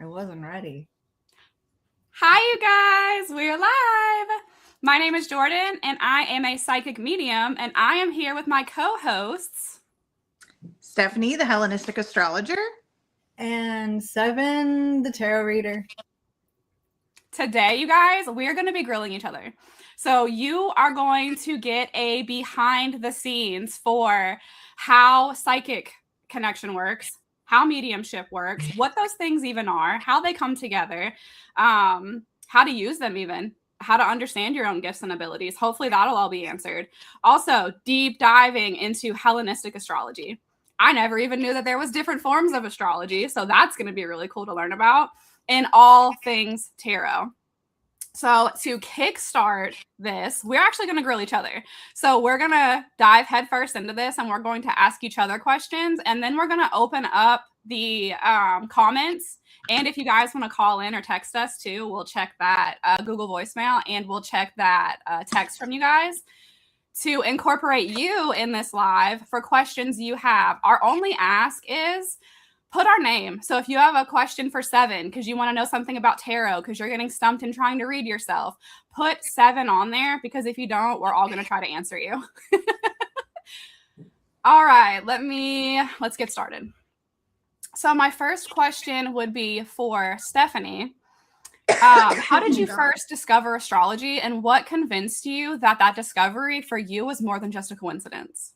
I wasn't ready. Hi, you guys. We're live. My name is Jordan, and I am a psychic medium, and I am here with my co-hosts. Stephanie, the Hellenistic astrologer. And Seven, the tarot reader. Today, you guys, we're going to be grilling each other. So you are going to get a behind the scenes for how psychic connection works, how mediumship works, what those things even are, how they come together, how to use them even, how to understand your own gifts and abilities. Hopefully that'll all be answered. Also, deep diving into Hellenistic astrology. I never even knew that there was different forms of astrology, so that's going to be really cool to learn about. In all things tarot. So to kickstart this, we're actually going to grill each other. So we're going to dive headfirst into this, and we're going to ask each other questions, and then we're going to open up the comments. And if you guys want to call in or text us too, we'll check that Google voicemail, and we'll check that text from you guys to incorporate you in this live for questions you have. Our only ask is put our name. So if you have a question for Seven because you want to know something about tarot because you're getting stumped and trying to read yourself, put Seven on there, because if you don't, we're all going to try to answer you. All right, let's get started. So my first question would be for Stephanie. How did you first discover astrology, and what convinced you that that discovery for you was more than just a coincidence?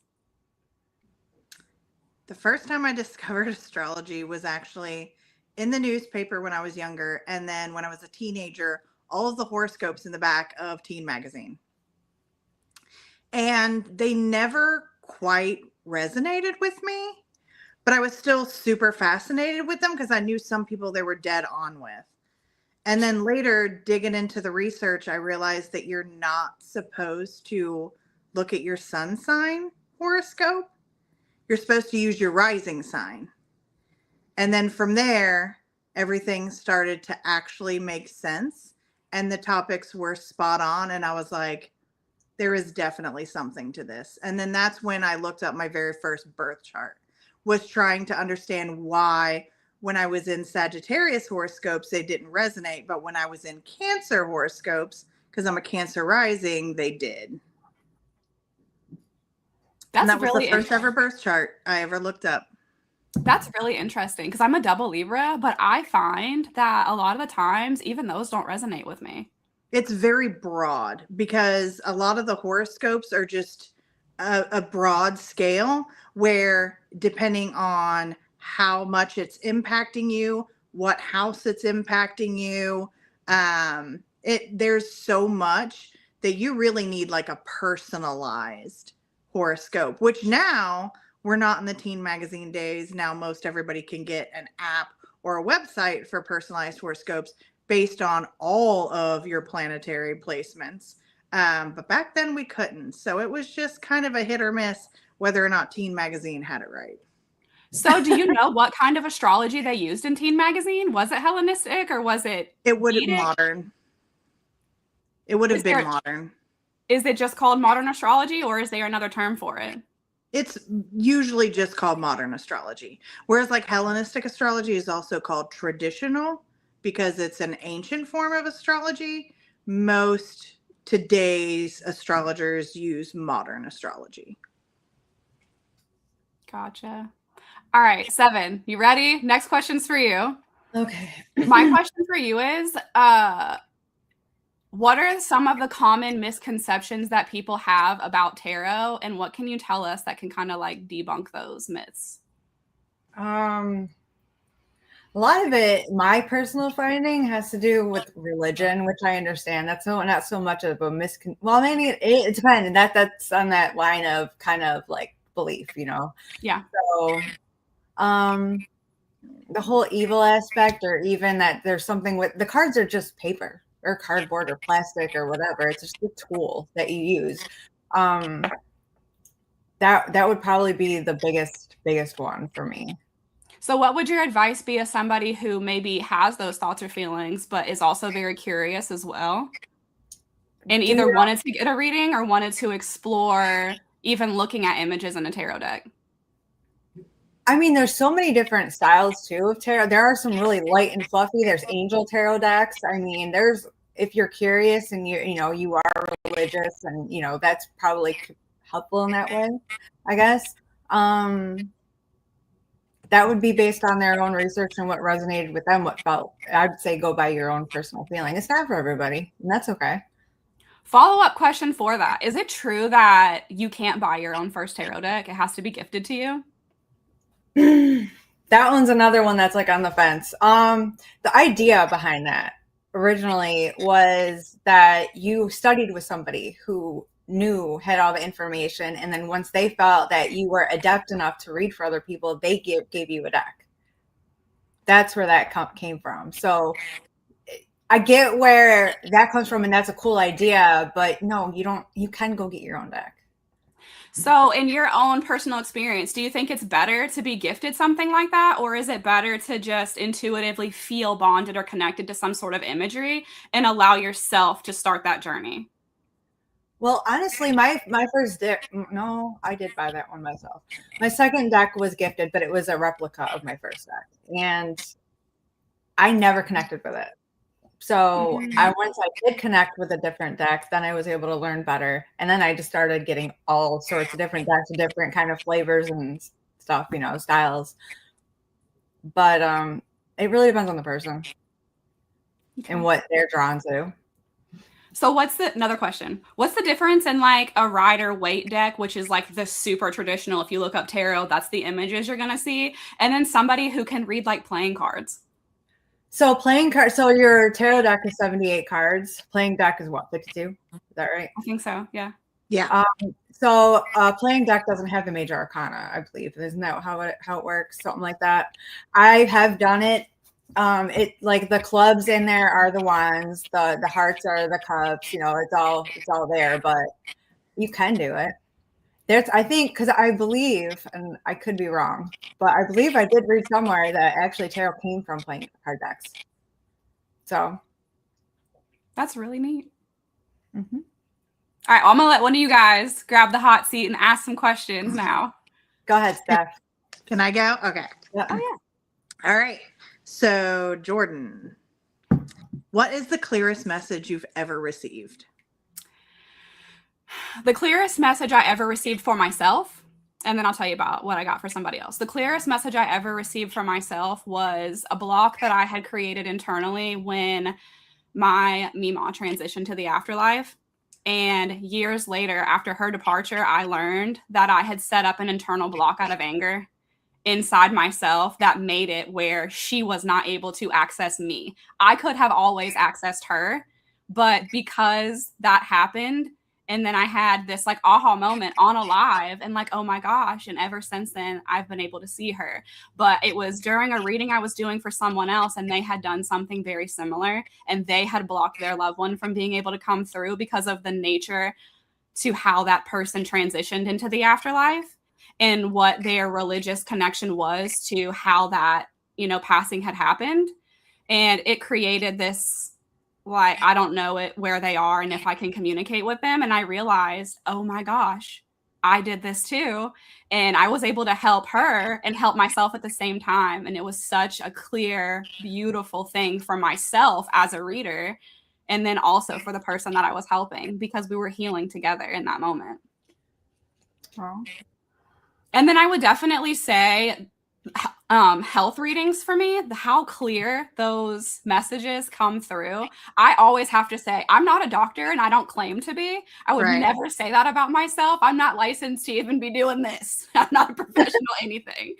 The first time I discovered astrology was actually in the newspaper when I was younger. And then when I was a teenager, all of the horoscopes in the back of Teen Magazine. And they never quite resonated with me, but I was still super fascinated with them because I knew some people they were dead on with. And then later, digging into the research, I realized that you're not supposed to look at your sun sign horoscope. You're supposed to use your rising sign. And then from there, everything started to actually make sense. And the topics were spot on. And I was like, there is definitely something to this. And then that's when I looked up my very first birth chart, was trying to understand why when I was in Sagittarius horoscopes, they didn't resonate. But when I was in Cancer horoscopes, because I'm a Cancer rising, they did. And that was the first ever birth chart I ever looked up. That's really interesting because I'm a double Libra, but I find that a lot of the times, even those don't resonate with me. It's very broad because a lot of the horoscopes are just a broad scale where depending on how much it's impacting you, what house it's impacting you, there's so much that you really need like a personalized horoscope, which now we're not in the Teen Magazine days. Now most everybody can get an app or a website for personalized horoscopes based on all of your planetary placements. But back then we couldn't. So it was just kind of a hit or miss whether or not Teen Magazine had it right. So do you know what kind of astrology they used in Teen Magazine? Was it Hellenistic or was it? It would have been modern. It would have been modern. Is it just called modern astrology, or is there another term for it? It's usually just called modern astrology. Whereas like Hellenistic astrology is also called traditional because it's an ancient form of astrology. Most today's astrologers use modern astrology. Gotcha. All right, Seven, you ready? Next question's for you. Okay. My question for you is, what are some of the common misconceptions that people have about tarot, and what can you tell us that can kind of like debunk those myths? A lot of it, my personal finding, has to do with religion, which I understand. That's not so much of a well, maybe it depends. That's on that line of kind of like belief, you know? Yeah. So, the whole evil aspect, or even that there's something with the cards are just paper or cardboard or plastic or whatever. It's just a tool that you use. That would probably be the biggest one for me. So what would your advice be as somebody who maybe has those thoughts or feelings, but is also very curious as well? And either wanted to get a reading or wanted to explore even looking at images in a tarot deck? I mean, there's so many different styles too of tarot. There are some really light and fluffy. There's angel tarot decks. I mean, if you're curious and you are religious and that's probably helpful in that way, I guess. That would be based on their own research and what resonated with them, what felt. I'd say go by your own personal feeling. It's not for everybody, and that's okay. Follow-up question for that. Is it true that you can't buy your own first tarot deck? It has to be gifted to you? That one's another one that's like on the fence. The idea behind that originally was that you studied with somebody who had all the information, and then once they felt that you were adept enough to read for other people, they gave you a deck. That's where that came from. So I get where that comes from, and that's a cool idea, but no, you can go get your own deck. So in your own personal experience, do you think it's better to be gifted something like that, or is it better to just intuitively feel bonded or connected to some sort of imagery and allow yourself to start that journey? Well, honestly, my first deck, no, I did buy that one myself. My second deck was gifted, but it was a replica of my first deck, and I never connected with it. So once I did connect with a different deck, then I was able to learn better. And then I just started getting all sorts of different decks, different kind of flavors and stuff, styles. But it really depends on the person and what they're drawn to. So another question? What's the difference in like a Rider-Waite deck, which is like the super traditional, if you look up tarot, that's the images you're going to see, and then somebody who can read like playing cards? So playing cards, so your tarot deck is 78 cards. Playing deck is what, 52? Is that right? I think so, yeah. Yeah. So playing deck doesn't have the major arcana, I believe. Isn't that how it works? Something like that. I have done it. It like the clubs in there are the wands, the hearts are the cups, it's all there, but you can do it. I think, because I believe, and I could be wrong, but I believe I did read somewhere that actually tarot came from playing card decks. So that's really neat. Mm-hmm. All right, I'm gonna let one of you guys grab the hot seat and ask some questions now. Go ahead, Steph. Can I go? Okay. Yeah. Oh yeah. All right. So Jordan, what is the clearest message you've ever received? The clearest message I ever received for myself, and then I'll tell you about what I got for somebody else. The clearest message I ever received for myself was a block that I had created internally when my Mima transitioned to the afterlife. And years later, after her departure, I learned that I had set up an internal block out of anger inside myself that made it where she was not able to access me. I could have always accessed her, but because that happened, and then I had this like aha moment on a live and like, oh my gosh. And ever since then, I've been able to see her. But it was during a reading I was doing for someone else, and they had done something very similar, and they had blocked their loved one from being able to come through because of the nature to how that person transitioned into the afterlife and what their religious connection was to how that, passing had happened. And it created this, like, I don't know where they are and if I can communicate with them. And I realized, oh my gosh, I did this too. And I was able to help her and help myself at the same time. And it was such a clear, beautiful thing for myself as a reader. And then also for the person that I was helping, because we were healing together in that moment. Oh. And then I would definitely say health readings for me, how clear those messages come through. I always have to say, I'm not a doctor and I don't claim to be. I would never say that about myself. I'm not licensed to even be doing this. I'm not a professional anything.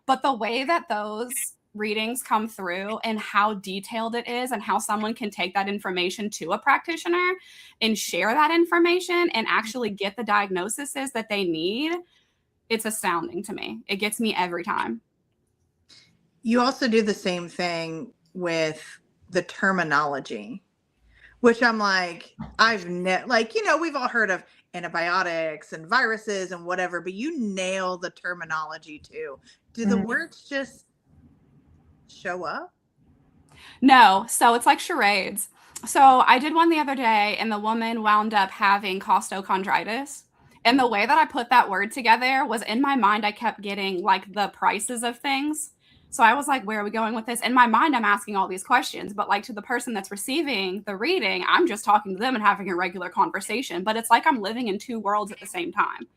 But the way that those readings come through and how detailed it is and how someone can take that information to a practitioner and share that information and actually get the diagnoses that they need, it's astounding to me. It gets me every time. You also do the same thing with the terminology, which I'm like, we've all heard of antibiotics and viruses and whatever, but you nail the terminology too. Do the words just show up? No. So it's like charades. So I did one the other day and the woman wound up having costochondritis. And the way that I put that word together was in my mind, I kept getting like the prices of things. So I was like, where are we going with this? In my mind, I'm asking all these questions, but like to the person that's receiving the reading, I'm just talking to them and having a regular conversation. But it's like I'm living in two worlds at the same time.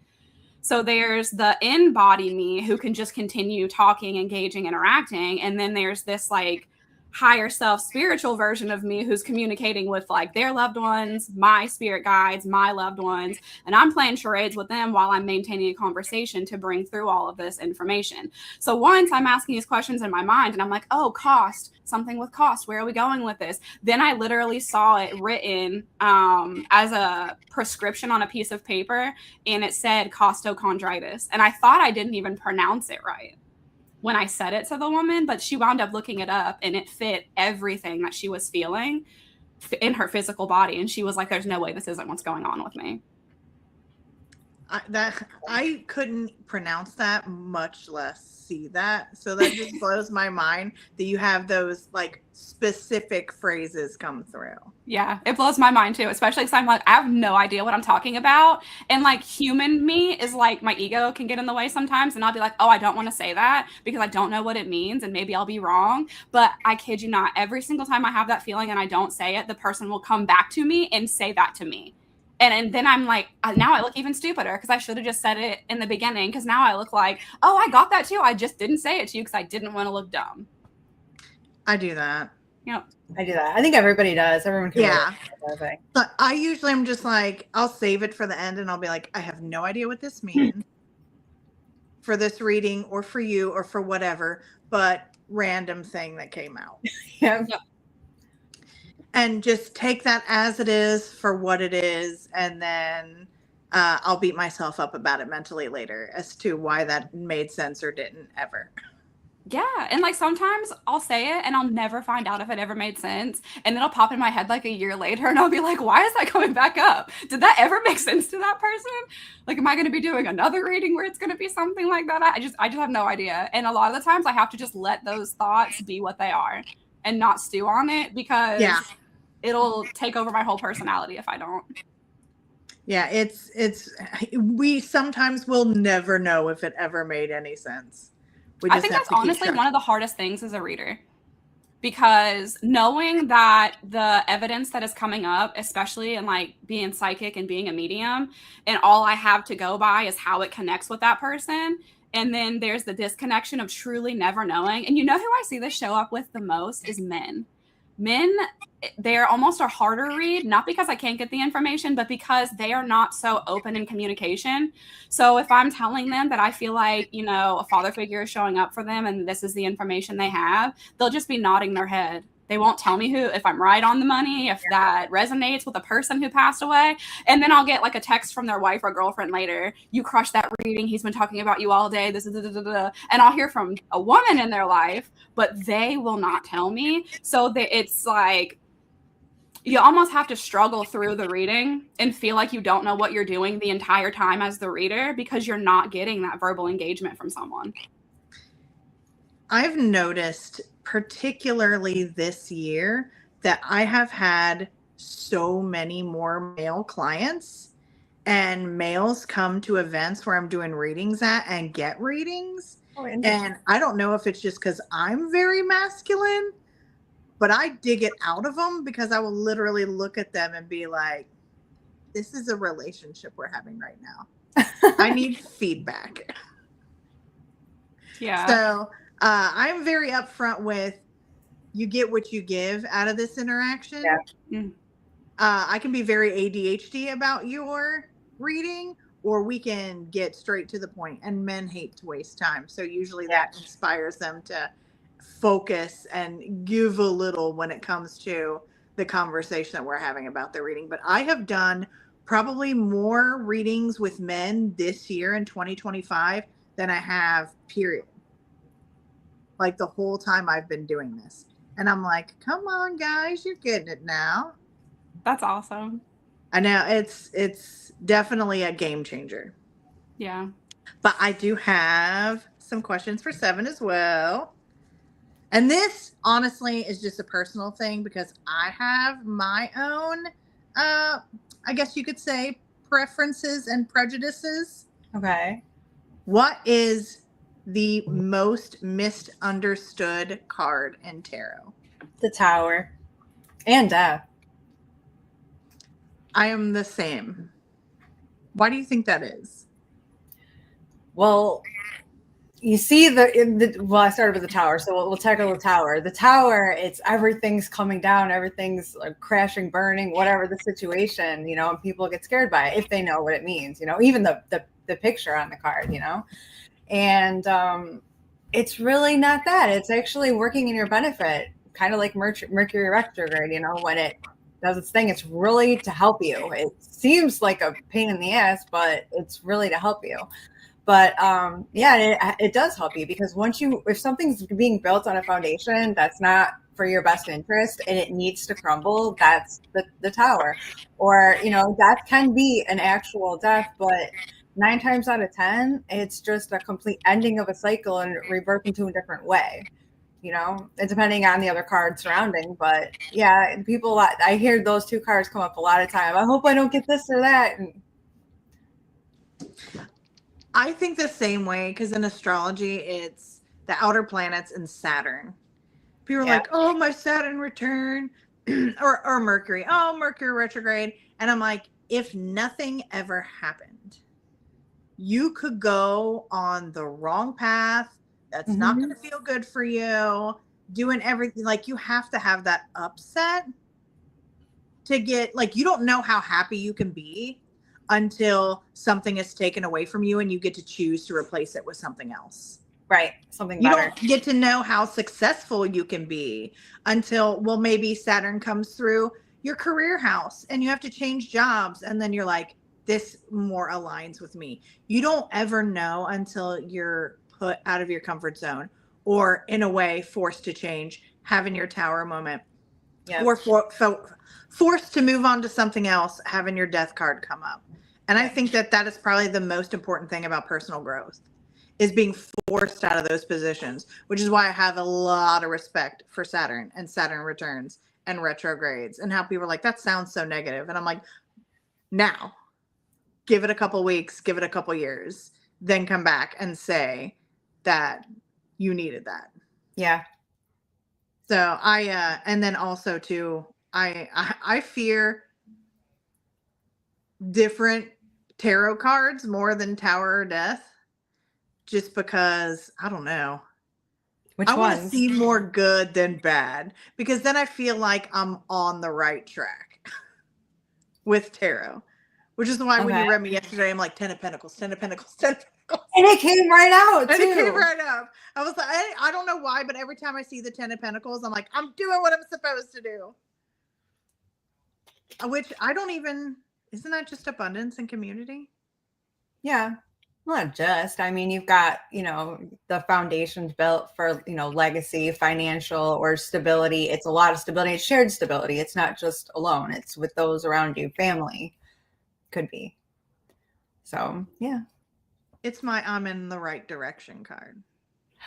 So there's the in-body me who can just continue talking, engaging, interacting. And then there's this like higher self spiritual version of me who's communicating with like their loved ones, my spirit guides, my loved ones, and I'm playing charades with them while I'm maintaining a conversation to bring through all of this information. So once I'm asking these questions in my mind and I'm like, oh, cost, something with cost, where are we going with this? Then I literally saw it written as a prescription on a piece of paper, and it said costochondritis, and I thought I didn't even pronounce it right when I said it to the woman, but she wound up looking it up and it fit everything that she was feeling in her physical body. And she was like, there's no way this isn't what's going on with me. I couldn't pronounce that, much less see that. So that just blows my mind that you have those like specific phrases come through. Yeah, it blows my mind too, especially because I'm like, I have no idea what I'm talking about. And like human me is like, my ego can get in the way sometimes. And I'll be like, oh, I don't want to say that because I don't know what it means. And maybe I'll be wrong. But I kid you not, every single time I have that feeling and I don't say it, the person will come back to me and say that to me. And then I'm like, now I look even stupider because I should have just said it in the beginning, because now I look like, oh, I got that too. I just didn't say it to you because I didn't want to look dumb. I do that. Yep. I do that. I think everybody does. Everyone can. Yeah. That But I usually am just like, I'll save it for the end and I'll be like, I have no idea what this means for this reading or for you or for whatever, but random thing that came out. Yeah. Yep. And just take that as it is for what it is. And then I'll beat myself up about it mentally later as to why that made sense or didn't ever. Yeah. And like sometimes I'll say it and I'll never find out if it ever made sense. And then it'll pop in my head like a year later and I'll be like, why is that coming back up? Did that ever make sense to that person? Like, am I going to be doing another reading where it's going to be something like that? I just have no idea. And a lot of the times I have to just let those thoughts be what they are and not stew on it, because it'll take over my whole personality if I don't. Yeah, we sometimes will never know if it ever made any sense. I think that's honestly one of the hardest things as a reader, because knowing that the evidence that is coming up, especially in like being psychic and being a medium, and all I have to go by is how it connects with that person. And then there's the disconnection of truly never knowing. And you know who I see this show up with the most is men. Men, they're almost a harder read, not because I can't get the information, but because they are not so open in communication. So if I'm telling them that I feel like, you know, a father figure is showing up for them and this is the information they have, they'll just be nodding their head. They won't tell me if I'm right on the money, if that resonates with a person who passed away. And then I'll get like a text from their wife or girlfriend later. You crushed that reading. He's been talking about you all day. This is and I'll hear from a woman in their life, but they will not tell me. So it's like, you almost have to struggle through the reading and feel like you don't know what you're doing the entire time as the reader, because you're not getting that verbal engagement from someone. I've noticed, particularly this year, that I have had so many more male clients, and males come to events where I'm doing readings at and get readings. Oh, and I don't know if it's just because I'm very masculine, but I dig it out of them, because I will literally look at them and be like, this is a relationship we're having right now. I need feedback. Yeah. So I'm very upfront with, you get what you give out of this interaction. Yeah. I can be very ADHD about your reading, or we can get straight to the point, and men hate to waste time. So usually that inspires them to focus and give a little when it comes to the conversation that we're having about the reading. But I have done probably more readings with men this year in 2025 than I have, period. Like the whole time I've been doing this. And I'm like, come on, guys, you're getting it now. That's awesome. I know it's definitely a game changer. Yeah. But I do have some questions for Seven as well. And this honestly is just a personal thing, because I have my own, I guess you could say, preferences and prejudices. Okay. What is the most misunderstood card in tarot? The Tower. And Death. I am the same. Why do you think that is? Well, you see well, I started with the Tower, so we'll tackle the Tower. The Tower, it's everything's coming down, everything's like crashing, burning, whatever the situation, you know, and people get scared by it if they know what it means, you know, even the picture on the card, you know. And it's really not that. It's actually working in your benefit, kind of like Mercury retrograde, you know, when it does its thing, it's really to help you. It seems like a pain in the ass, but it's really to help you. But yeah, it does help you, because if something's being built on a foundation that's not for your best interest and it needs to crumble, that's the Tower. Or, you know, that can be an actual death, but 9 times out of 10, it's just a complete ending of a cycle and rebirth into a different way. You know, it's depending on the other cards surrounding. But yeah, I hear those 2 cards come up a lot of time. I hope I don't get this or that. And I think the same way, because in astrology, it's the outer planets and Saturn. People are like, oh, my Saturn return, or Mercury. Oh, Mercury retrograde. And I'm like, if nothing ever happened, you could go on the wrong path. That's not going to feel good for you. Doing everything, like, you have to have that upset to get, like, you don't know how happy you can be until something is taken away from you and you get to choose to replace it with something else. Right. Something you better. don't get to know how successful you can be until, well, maybe Saturn comes through your career house and you have to change jobs. And then you're like, this more aligns with me. You don't ever know until you're put out of your comfort zone, or in a way forced to change, having your Tower moment, or forced to move on to something else, having your Death card come up. And I think that is probably the most important thing about personal growth, is being forced out of those positions, which is why I have a lot of respect for Saturn and Saturn returns and retrogrades, and how people are like, that sounds so negative. And I'm like, now, give it a couple weeks, give it a couple years, then come back and say that you needed that. Yeah. So and then also too, I fear different tarot cards more than Tower or Death, just because, I don't know. Which I want to ones? see more good than bad, because then I feel like I'm on the right track with tarot, which is why when you read me yesterday, I'm like, 10 of Pentacles, 10 of Pentacles, 10 of Pentacles. And it came right out, And too. it came right up. I was like, I don't know why, but every time I see the 10 of Pentacles, I'm like, I'm doing what I'm supposed to do. Which I don't even, isn't that just abundance and community? Yeah. Not just, I mean, you've got, you know, the foundations built for, you know, legacy, financial, or stability. It's a lot of stability. It's shared stability. It's not just alone. It's with those around you. Family could be. So, yeah. It's my I'm in the right direction card.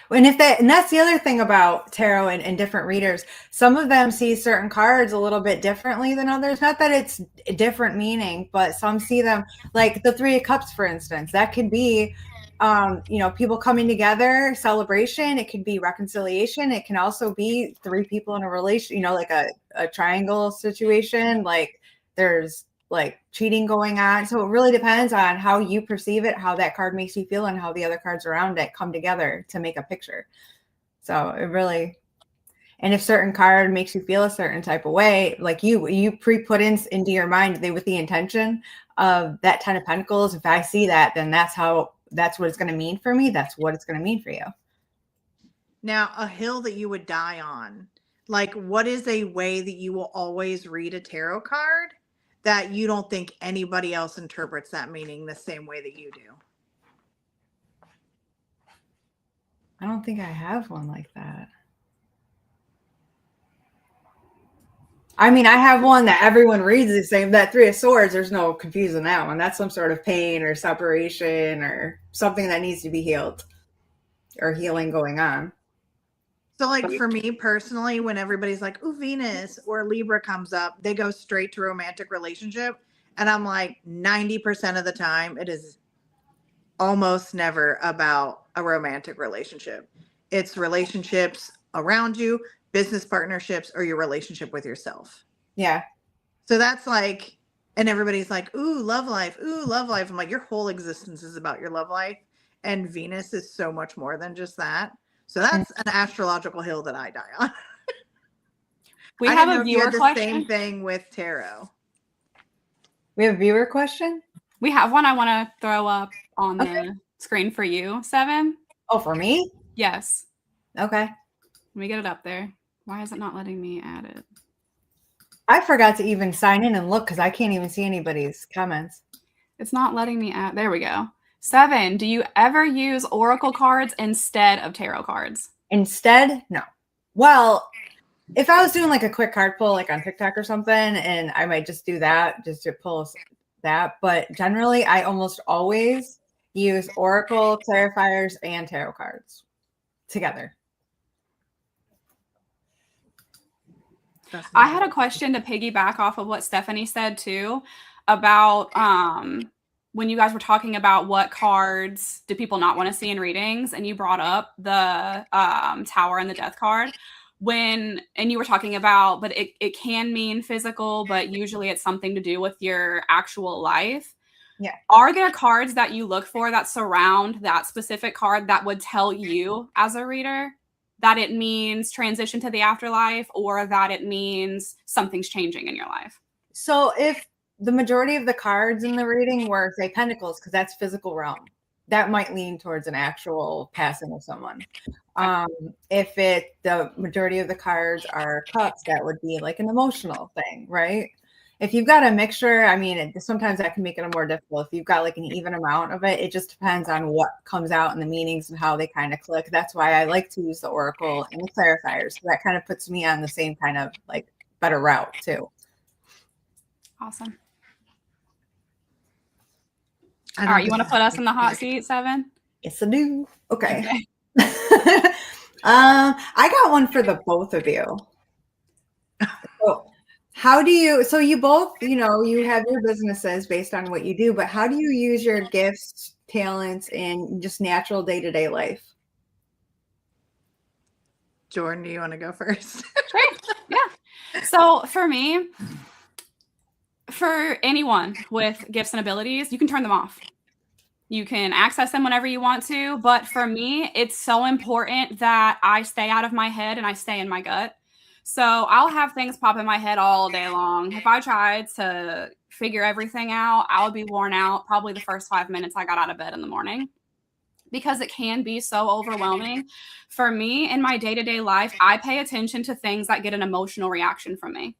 And that's the other thing about tarot and different readers. Some of them see certain cards a little bit differently than others. Not that it's a different meaning, but some see them, like the 3 of Cups, for instance. That could be, you know, people coming together, celebration. It could be reconciliation. It can also be 3 people in a relation, you know, like a triangle situation. Like there's like cheating going on. So it really depends on how you perceive it, how that card makes you feel, and how the other cards around it come together to make a picture. So it really, and if certain card makes you feel a certain type of way, like you pre-put into your mind with the intention of that 10 of Pentacles. If I see that, then that's what it's going to mean for me. That's what it's going to mean for you. Now, a hill that you would die on, like, what is a way that you will always read a tarot card that you don't think anybody else interprets that meaning the same way that you do? I don't think I have one like that. I mean, I have one that everyone reads the same. That 3 of Swords, there's no confusing that one. That's some sort of pain or separation or something that needs to be healed or healing going on. So, like, for me personally, when everybody's like, "Ooh, Venus," or Libra comes up, they go straight to romantic relationship. And I'm like, 90% of the time, it is almost never about a romantic relationship. It's relationships around you, business partnerships, or your relationship with yourself. Yeah. So that's like, and everybody's like, ooh, love life. Ooh, love life. I'm like, your whole existence is about your love life. And Venus is so much more than just that. So that's an astrological hill that I die on. We I have didn't a know if you had viewer the same question. thing with tarot. We have a viewer question? We have one I want to throw up on the screen for you, Seven. Oh, for me? Yes. Okay. Let me get it up there. Why is it not letting me add it? I forgot to even sign in and look because I can't even see anybody's comments. It's not letting me add. There we go. Seven, do you ever use oracle cards instead of tarot cards? Instead, no. Well, if I was doing like a quick card pull, like on TikTok or something, and I might just do that just to pull that. But generally, I almost always use oracle, clarifiers, and tarot cards together. I had a question to piggyback off of what Stephanie said too about when you guys were talking about what cards do people not want to see in readings, and you brought up the Tower and the Death card. And you were talking about, but it can mean physical, but usually it's something to do with your actual life. Yeah. Are there cards that you look for that surround that specific card that would tell you as a reader that it means transition to the afterlife, or that it means something's changing in your life? So if the majority of the cards in the reading were, say, pentacles, because that's physical realm, that might lean towards an actual passing of someone. If the majority of the cards are cups, that would be like an emotional thing, right? If you've got a mixture, I mean, sometimes that can make it more difficult. If you've got like an even amount of it, it just depends on what comes out in the meanings and how they kind of click. That's why I like to use the oracle and the clarifiers. So that kind of puts me on the same kind of like better route too. Awesome. All right, you want to put us in the hot seat, Seven? Yes, I do. Okay. I got one for the both of you. So how do you, so you both, you have your businesses based on what you do, but how do you use your gifts, talents, in just natural day-to-day life? Jordan, do you want to go first? Sure. Yeah. So for me, for anyone with gifts and abilities, you can turn them off. You can access them whenever you want to. But for me, it's so important that I stay out of my head and I stay in my gut. So I'll have things pop in my head all day long. If I tried to figure everything out, I would be worn out probably the first 5 minutes I got out of bed in the morning, because it can be so overwhelming. For me, in my day-to-day life, I pay attention to things that get an emotional reaction from me.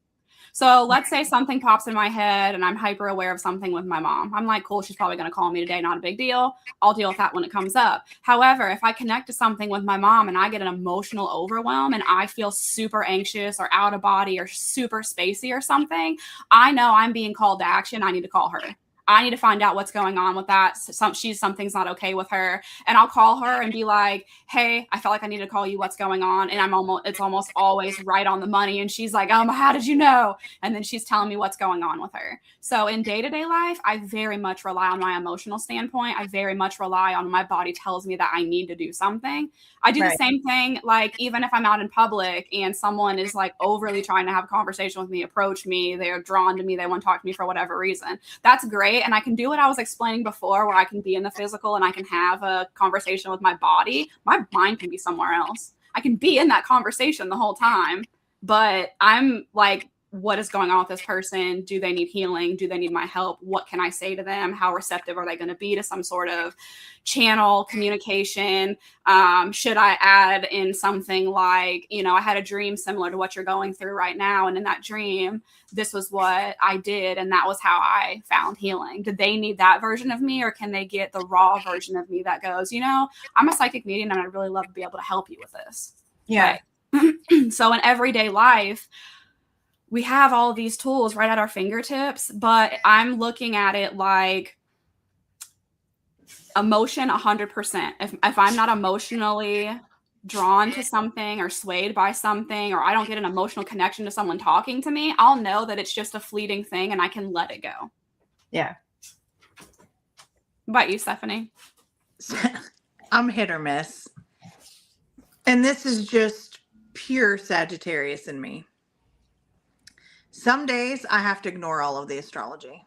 So let's say something pops in my head and I'm hyper aware of something with my mom. I'm like, cool, she's probably going to call me today. Not a big deal. I'll deal with that when it comes up. However, if I connect to something with my mom and I get an emotional overwhelm and I feel super anxious or out of body or super spacey or something, I know I'm being called to action. I need to call her. I need to find out what's going on with that. Something's not okay with her. And I'll call her and be like, hey, I felt like I needed to call you. What's going on? And it's almost always right on the money. And she's like, how did you know? And then she's telling me what's going on with her. So in day-to-day life, I very much rely on my emotional standpoint. I very much rely on my body tells me that I need to do something. I do the same thing. Like, even if I'm out in public and someone is like overly trying to have a conversation with me, approach me, they're drawn to me, they want to talk to me for whatever reason. That's great. And I can do what I was explaining before, where I can be in the physical and I can have a conversation with my body. My mind can be somewhere else. I can be in that conversation the whole time, but I'm like, what is going on with this person? Do they need healing? Do they need my help? What can I say to them? How receptive are they going to be to some sort of channel communication? Should I add in something like, I had a dream similar to what you're going through right now. And in that dream, this was what I did. And that was how I found healing. Did they need that version of me, or can they get the raw version of me that goes, I'm a psychic medium and I'd really love to be able to help you with this. Yeah. Right. So in everyday life, we have all of these tools right at our fingertips, but I'm looking at it like emotion 100%. If I'm not emotionally drawn to something or swayed by something, or I don't get an emotional connection to someone talking to me, I'll know that it's just a fleeting thing and I can let it go. Yeah. What about you, Stephanie? I'm hit or miss. And this is just pure Sagittarius in me. Some days I have to ignore all of the astrology.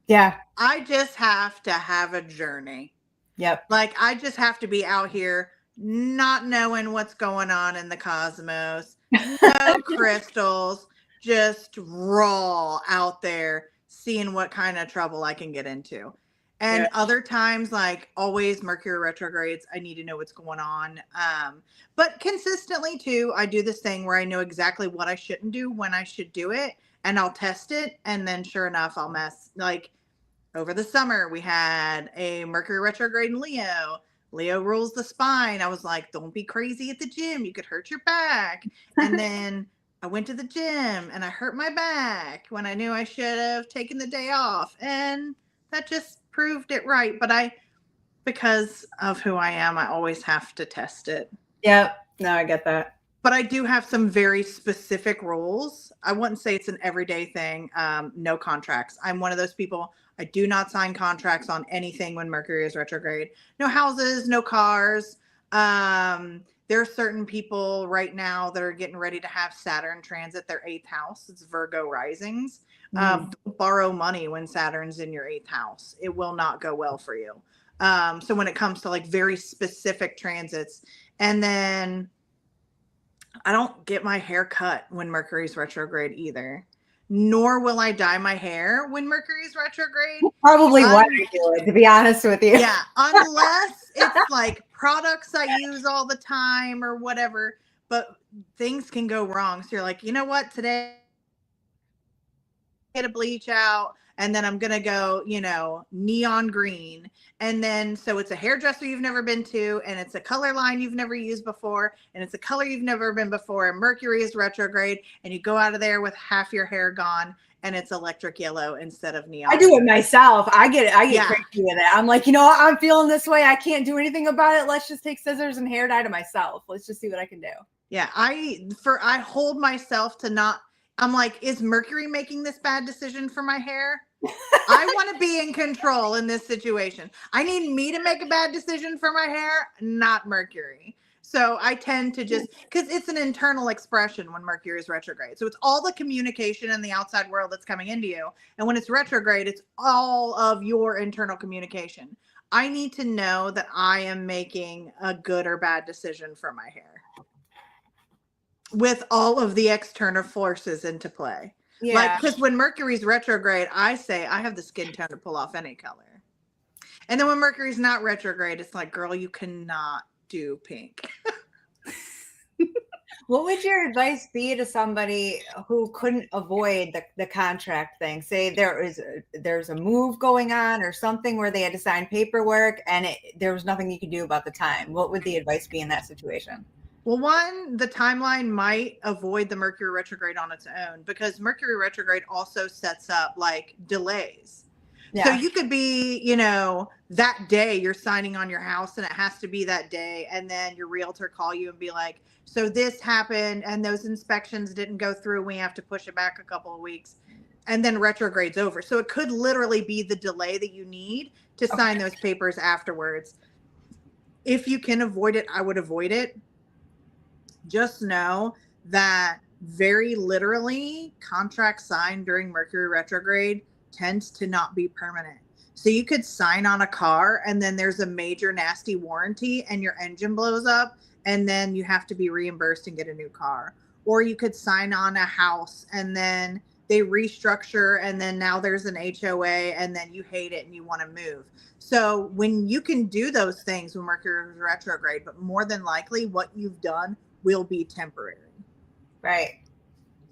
Yeah. I just have to have a journey. Yep. Like, I just have to be out here not knowing what's going on in the cosmos, no crystals, just raw out there, seeing what kind of trouble I can get into. And other times, like always, Mercury retrogrades, I need to know what's going on. But consistently, too, I do this thing where I know exactly what I shouldn't do, when I should do it, and I'll test it. And then sure enough, I'll mess. Like, over the summer, we had a Mercury retrograde in Leo. Leo rules the spine. I was like, don't be crazy at the gym. You could hurt your back. And then I went to the gym and I hurt my back when I knew I should have taken the day off. And that just proved it right. But because of who I am, I always have to test it. Yep. No, I get that. But I do have some very specific rules. I wouldn't say it's an everyday thing. No contracts. I'm one of those people. I do not sign contracts on anything when Mercury is retrograde. No houses, no cars. There are certain people right now that are getting ready to have Saturn transit their 8th house. It's Virgo risings. Don't borrow money when Saturn's in your 8th house. It will not go well for you. So when it comes to like very specific transits, and then I don't get my hair cut when Mercury's retrograde either. Nor will I dye my hair when Mercury's retrograde. Probably what I do it, to be honest with you. Yeah, unless it's like products I use all the time or whatever. But things can go wrong. So you're like, you know what? Today, get a bleach out. And then I'm going to go, neon green. And then, so it's a hairdresser you've never been to, and it's a color line you've never used before, and it's a color you've never been before. And Mercury is retrograde, and you go out of there with half your hair gone, and it's electric yellow instead of neon. I do it myself. I get crazy with it. I'm like, I'm feeling this way. I can't do anything about it. Let's just take scissors and hair dye to myself. Let's just see what I can do. Yeah. I hold myself to not. I'm like, is Mercury making this bad decision for my hair? I want to be in control in this situation. I need me to make a bad decision for my hair, not Mercury. So I tend to just, because it's an internal expression when Mercury is retrograde. So it's all the communication in the outside world that's coming into you. And when it's retrograde, it's all of your internal communication. I need to know that I am making a good or bad decision for my hair, with all of the external forces into play. Yeah. Like, because when Mercury's retrograde, I say I have the skin tone to pull off any color. And then when Mercury's not retrograde, it's like, girl, you cannot do pink. What would your advice be to somebody who couldn't avoid the contract thing? Say there's a move going on or something where they had to sign paperwork and there was nothing you could do about the time. What would the advice be in that situation? Well, one, the timeline might avoid the Mercury retrograde on its own, because Mercury retrograde also sets up like delays. Yeah. So you could be, that day you're signing on your house and it has to be that day. And then your realtor call you and be like, so this happened and those inspections didn't go through. We have to push it back a couple of weeks. And then retrograde's over. So it could literally be the delay that you need to sign those papers afterwards. If you can avoid it, I would avoid it. Just know that very literally contracts signed during Mercury retrograde tends to not be permanent. So you could sign on a car and then there's a major nasty warranty and your engine blows up and then you have to be reimbursed and get a new car. Or you could sign on a house and then they restructure and then now there's an HOA and then you hate it and you want to move. So when you can do those things when Mercury is retrograde, but more than likely what you've done will be temporary. Right.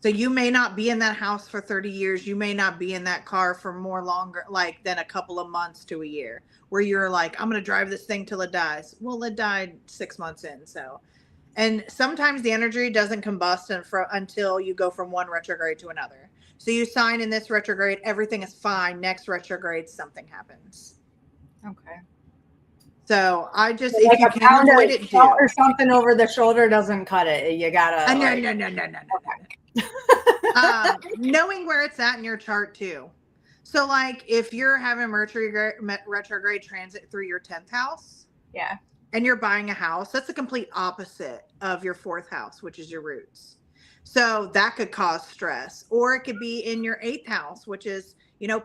So you may not be in that house for 30 years. You may not be in that car for longer, like than a couple of months to a year, where you're like, I'm going to drive this thing till it dies. Well, it died 6 months in. So, and sometimes the energy doesn't combust until you go from one retrograde to another. So you sign in this retrograde, everything is fine. Next retrograde, something happens. Okay. So I just, so if you can avoid it, do. Or something over the shoulder doesn't cut it. You gotta. No. Knowing where it's at in your chart too. So, like, if you're having Mercury retrograde transit through your 10th house, Yeah. and you're buying a house, that's the complete opposite of your 4th house, which is your roots. So that could cause stress, or it could be in your 8th house, which is,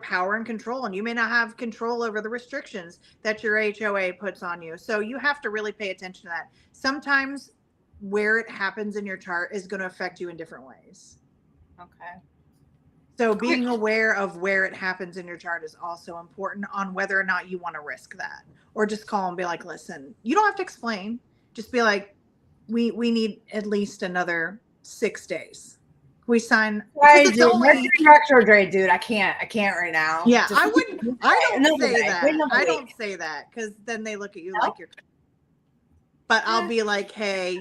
power and control. And you may not have control over the restrictions that your HOA puts on you. So you have to really pay attention to that. Sometimes where it happens in your chart is going to affect you in different ways. Okay. So being aware of where it happens in your chart is also important on whether or not you want to risk that, or just call and be like, listen, you don't have to explain. Just be like, we need at least another 6 days. We sign. Right, dude. Mercury retrograde, dude. I can't right now. Yeah, Just, I wouldn't. I don't say that. I week. don't say that because then they look at you like you're. But I'll be like, hey,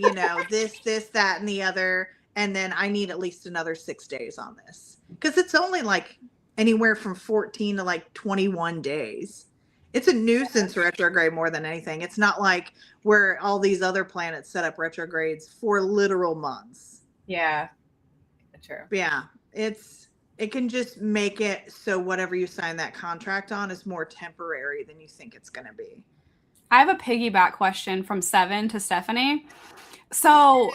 this, that, and the other, and then I need at least another 6 days on this because it's only like anywhere from 14 to like 21 days. It's a nuisance retrograde more than anything. It's not like where all these other planets set up retrogrades for literal months. Yeah, true. Yeah, it can just make it so whatever you sign that contract on is more temporary than you think it's going to be. I have a piggyback question from Seven to Stephanie. So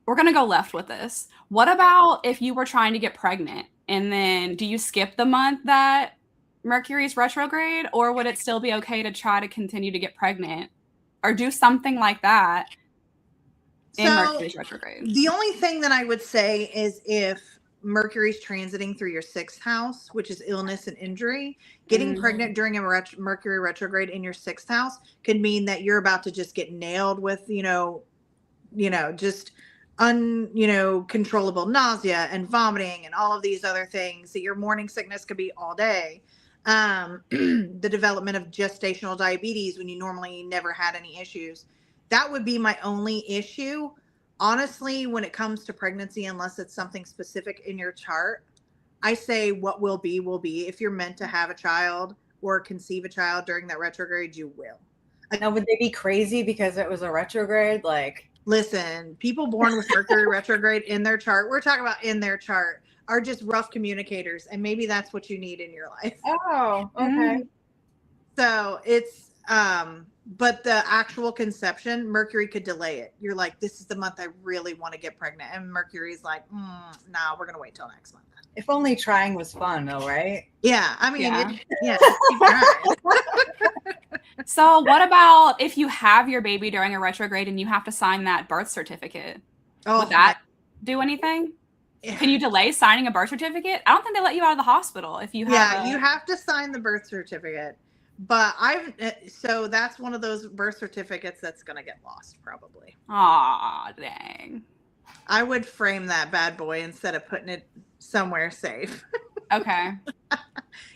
we're going to go left with this. What about if you were trying to get pregnant and then do you skip the month that Mercury's retrograde, or would it still be okay to try to continue to get pregnant or do something like that in Mercury's retrograde? The only thing that I would say is if Mercury's transiting through your 6th house, which is illness and injury, getting pregnant during a Mercury retrograde in your 6th house could mean that you're about to just get nailed with, just uncontrollable nausea and vomiting and all of these other things. That your morning sickness could be all day. The development of gestational diabetes when you normally never had any issues. That would be my only issue. Honestly, when it comes to pregnancy, unless it's something specific in your chart, I say what will be, will be. If you're meant to have a child or conceive a child during that retrograde, you will. Now, would they be crazy because it was a retrograde? Like, listen, people born with Mercury retrograde in their chart, we're talking about in their chart, are just rough communicators. And maybe that's what you need in your life. Oh, okay. So it's, but the actual conception, Mercury could delay it. You're like, this is the month I really want to get pregnant. And Mercury's like, nah, we're going to wait till next month. If only trying was fun though, right? Yeah. I mean, Yeah. keep trying. So what about if you have your baby during a retrograde and you have to sign that birth certificate? Would that do anything? Can you delay signing a birth certificate? I don't think they let you out of the hospital if you have. You have to sign the birth certificate. But so that's one of those birth certificates that's going to get lost probably. Aw, dang. I would frame that bad boy instead of putting it somewhere safe. Okay.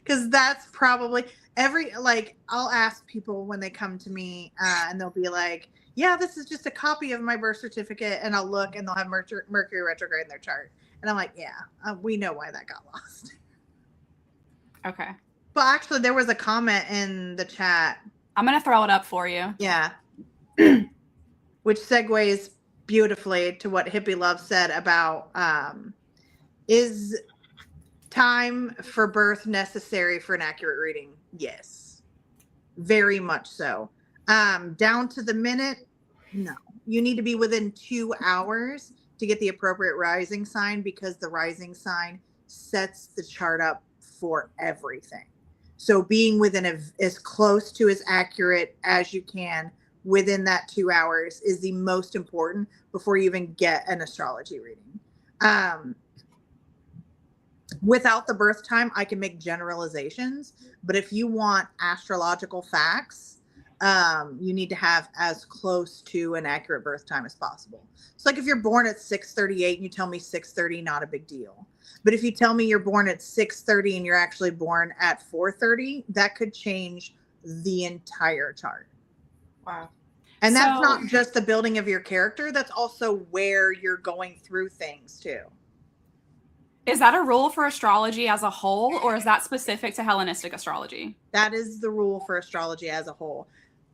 Because that's probably I'll ask people when they come to me and they'll be like, yeah, this is just a copy of my birth certificate. And I'll look and they'll have Mercury retrograde in their chart. And I'm like, yeah, we know why that got lost. Okay. But actually, there was a comment in the chat. I'm going to throw it up for you. Yeah. Which segues beautifully to what Hippie Love said about is time for birth necessary for an accurate reading? Yes. Very much so. Down to the minute? No. You need to be within 2 hours to get the appropriate rising sign because the rising sign sets the chart up for everything. So being within as close to as accurate as you can within that 2 hours is the most important before you even get an astrology reading. Without the birth time, I can make generalizations, but if you want astrological facts, you need to have as close to an accurate birth time as possible. So like if you're born at 6:38 and you tell me 6:30, not a big deal. But if you tell me you're born at 6:30 and you're actually born at 4:30, that could change the entire chart. Wow. And that's not just the building of your character. That's also where you're going through things too. Is that a rule for astrology as a whole, or is that specific to Hellenistic astrology? That is the rule for astrology as a whole.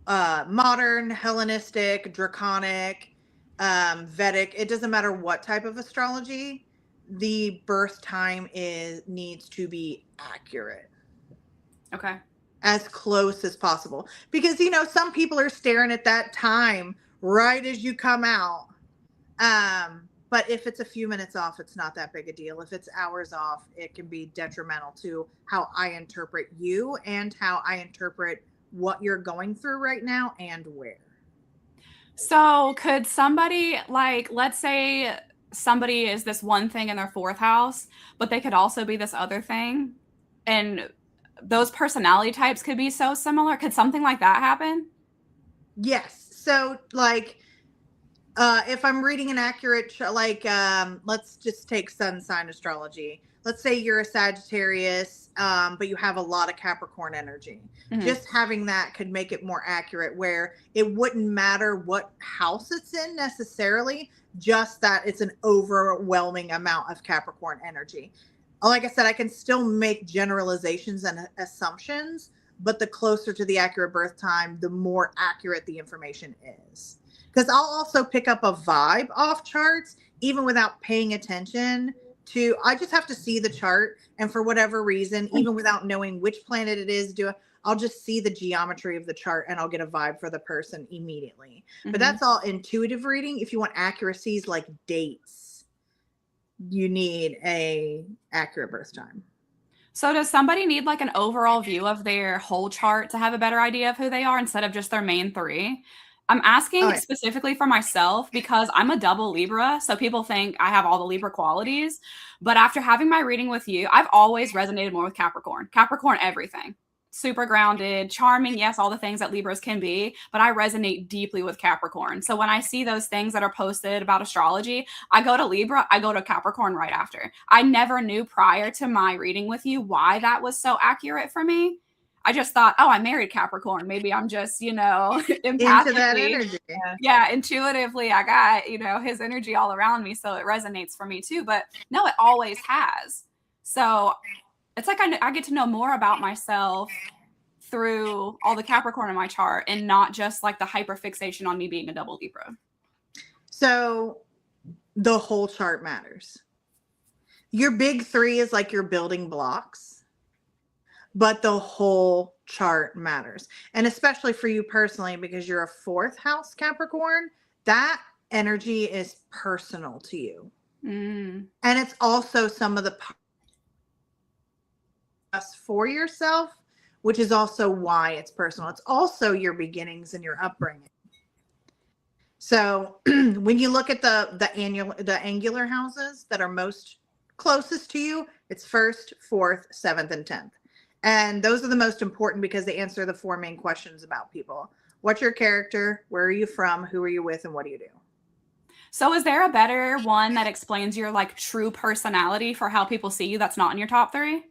Modern, Hellenistic, Draconic, Vedic, it doesn't matter what type of astrology, the birth time needs to be accurate. Okay. as close as possible. Because, some people are staring at that time right as you come out. But if it's a few minutes off, it's not that big a deal. If it's hours off, it can be detrimental to how I interpret you and how I interpret what you're going through right now and where. So could somebody, like, let's say somebody is this one thing in their fourth house, but they could also be this other thing, and those personality types could be so similar. Could something like that happen? Yes. So, like, if I'm reading an accurate, let's just take sun sign astrology. Let's say you're a Sagittarius, but you have a lot of Capricorn energy. Mhm. Just having that could make it more accurate, where it wouldn't matter what house it's in necessarily, just that it's an overwhelming amount of Capricorn energy. Like I said, I can still make generalizations and assumptions, but the closer to the accurate birth time, the more accurate the information is. Because I'll also pick up a vibe off charts, even without paying attention to, I just have to see the chart. And for whatever reason, even without knowing which planet it is, I'll just see the geometry of the chart and I'll get a vibe for the person immediately. But that's all intuitive reading. If you want accuracies like dates, you need a accurate birth time. So does somebody need like an overall view of their whole chart to have a better idea of who they are instead of just their main three? I'm asking specifically for myself because I'm a double Libra. So people think I have all the Libra qualities. But after having my reading with you, I've always resonated more with Capricorn. Capricorn, everything. Super grounded, charming, yes, all the things that Libras can be, but I resonate deeply with Capricorn. So when I see those things that are posted about astrology, I go to Libra, I go to Capricorn right after. I never knew prior to my reading with you why that was so accurate for me. I just thought, oh, I married Capricorn. Maybe I'm just, empathically. Into that energy. Yeah, intuitively, I got, his energy all around me. So it resonates for me too. But no, it always has. So it's like I get to know more about myself through all the Capricorn in my chart and not just like the hyperfixation on me being a double Libra. So the whole chart matters. Your big three is like your building blocks, but the whole chart matters. And especially for you personally, because you're a fourth house Capricorn, that energy is personal to you. And it's also some of the for yourself, which is also why it's personal. It's also your beginnings and your upbringing. So when you look at the angular houses that are most closest to you, it's 1st, 4th, 7th, and 10th. And those are the most important because they answer the 4 main questions about people. What's your character? Where are you from? Who are you with? And what do you do? So is there a better one that explains your like true personality for how people see you that's not in your top 3?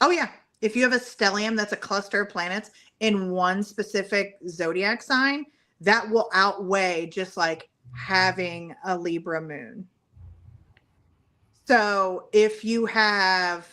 Oh, yeah. If you have a stellium that's a cluster of planets in one specific zodiac sign, that will outweigh just like having a Libra moon. So if you have,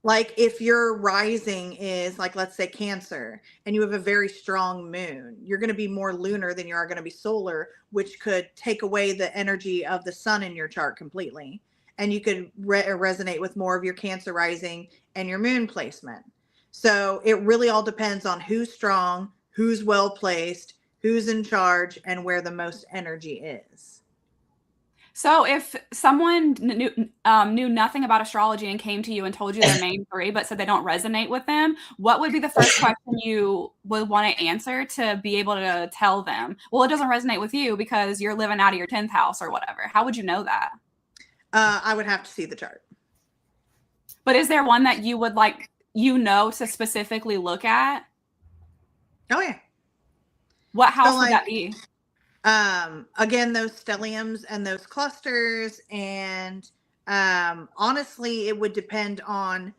like, if your rising is like, let's say Cancer, and you have a very strong moon, you're going to be more lunar than you are going to be solar, which could take away the energy of the sun in your chart completely. And you could resonate with more of your Cancer rising and your moon placement. So it really all depends on who's strong, who's well placed, who's in charge, and where the most energy is. So if someone knew nothing about astrology and came to you and told you their main 3, but said they don't resonate with them, what would be the first question you would want to answer to be able to tell them, well, it doesn't resonate with you because you're living out of your 10th house or whatever? How would you know that? I would have to see the chart. But is there one that you would like, to specifically look at? Oh, yeah. What house would that be? Again, those stelliums and those clusters. And honestly, it would depend on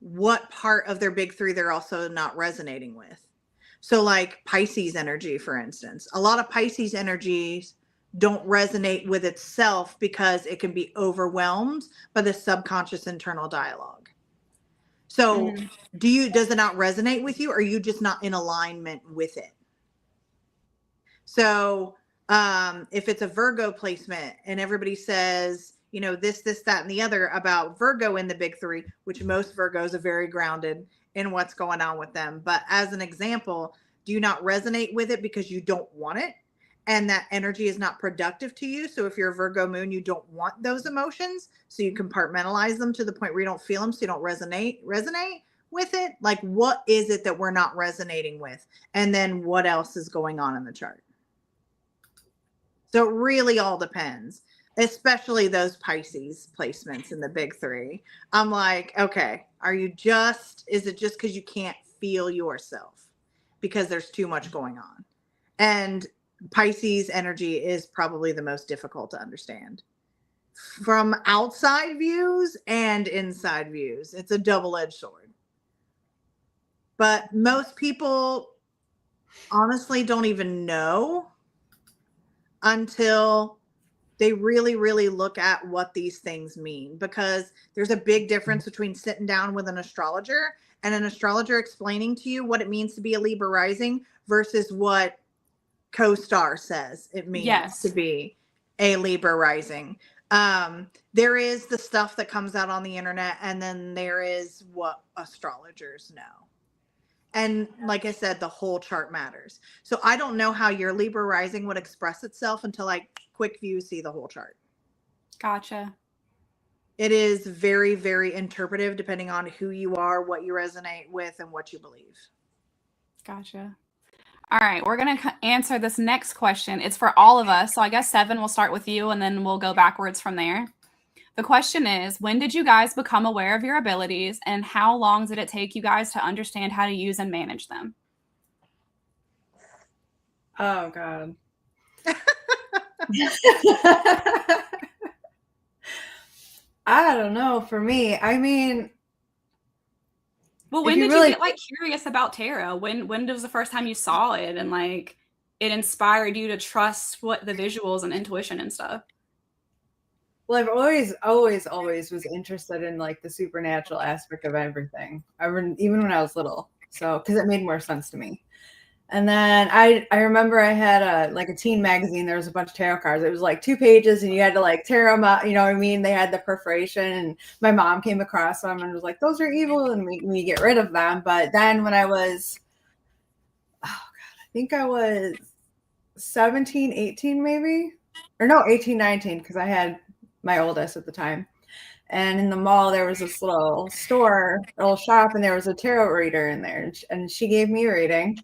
what part of their big 3 they're also not resonating with. So like Pisces energy, for instance, a lot of Pisces energies don't resonate with itself because it can be overwhelmed by the subconscious internal dialogue. So does it not resonate with you? Or are you just not in alignment with it? So if it's a Virgo placement and everybody says, this, that, and the other about Virgo in the big 3, which most Virgos are very grounded in what's going on with them. But as an example, do you not resonate with it because you don't want it? And that energy is not productive to you. So if you're a Virgo moon, you don't want those emotions. So you compartmentalize them to the point where you don't feel them. So you don't resonate with it. Like, what is it that we're not resonating with? And then what else is going on in the chart? So it really all depends, especially those Pisces placements in the big three. I'm like, okay, is it just because you can't feel yourself because there's too much going on? And Pisces energy is probably the most difficult to understand from outside views and inside views. It's a double-edged sword. But most people honestly don't even know until they really, really look at what these things mean, because there's a big difference between sitting down with an astrologer and an astrologer explaining to you what it means to be a Libra rising versus what CoStar says it means to be a Libra rising. There is the stuff that comes out on the internet, and then there is what astrologers know. And like I said, the whole chart matters. So I don't know how your Libra rising would express itself until I quick view see the whole chart. Gotcha. It is very, very interpretive depending on who you are, what you resonate with, and what you believe. Gotcha. All right, we're going to answer this next question. It's for all of us. So I guess Seven, we'll start with you and then we'll go backwards from there. The question is, when did you guys become aware of your abilities and how long did it take you guys to understand how to use and manage them? Oh, God. I don't know. For me, I mean, well, when did you get like curious about tarot? When was the first time you saw it and like it inspired you to trust what the visuals and intuition and stuff? Well, I've always was interested in like the supernatural aspect of everything. Even when I was little, so because it made more sense to me. And then I remember I had a teen magazine. There was a bunch of tarot cards. It was like 2 pages, and you had to like tear them out. You know what I mean? They had the perforation, and my mom came across them and was like, "Those are evil," and we get rid of them. But then when I was, oh God, I think I was 17, 18 maybe, or no, 18, 19, because I had my oldest at the time. And in the mall, there was this little shop, and there was a tarot reader in there, and she gave me a reading.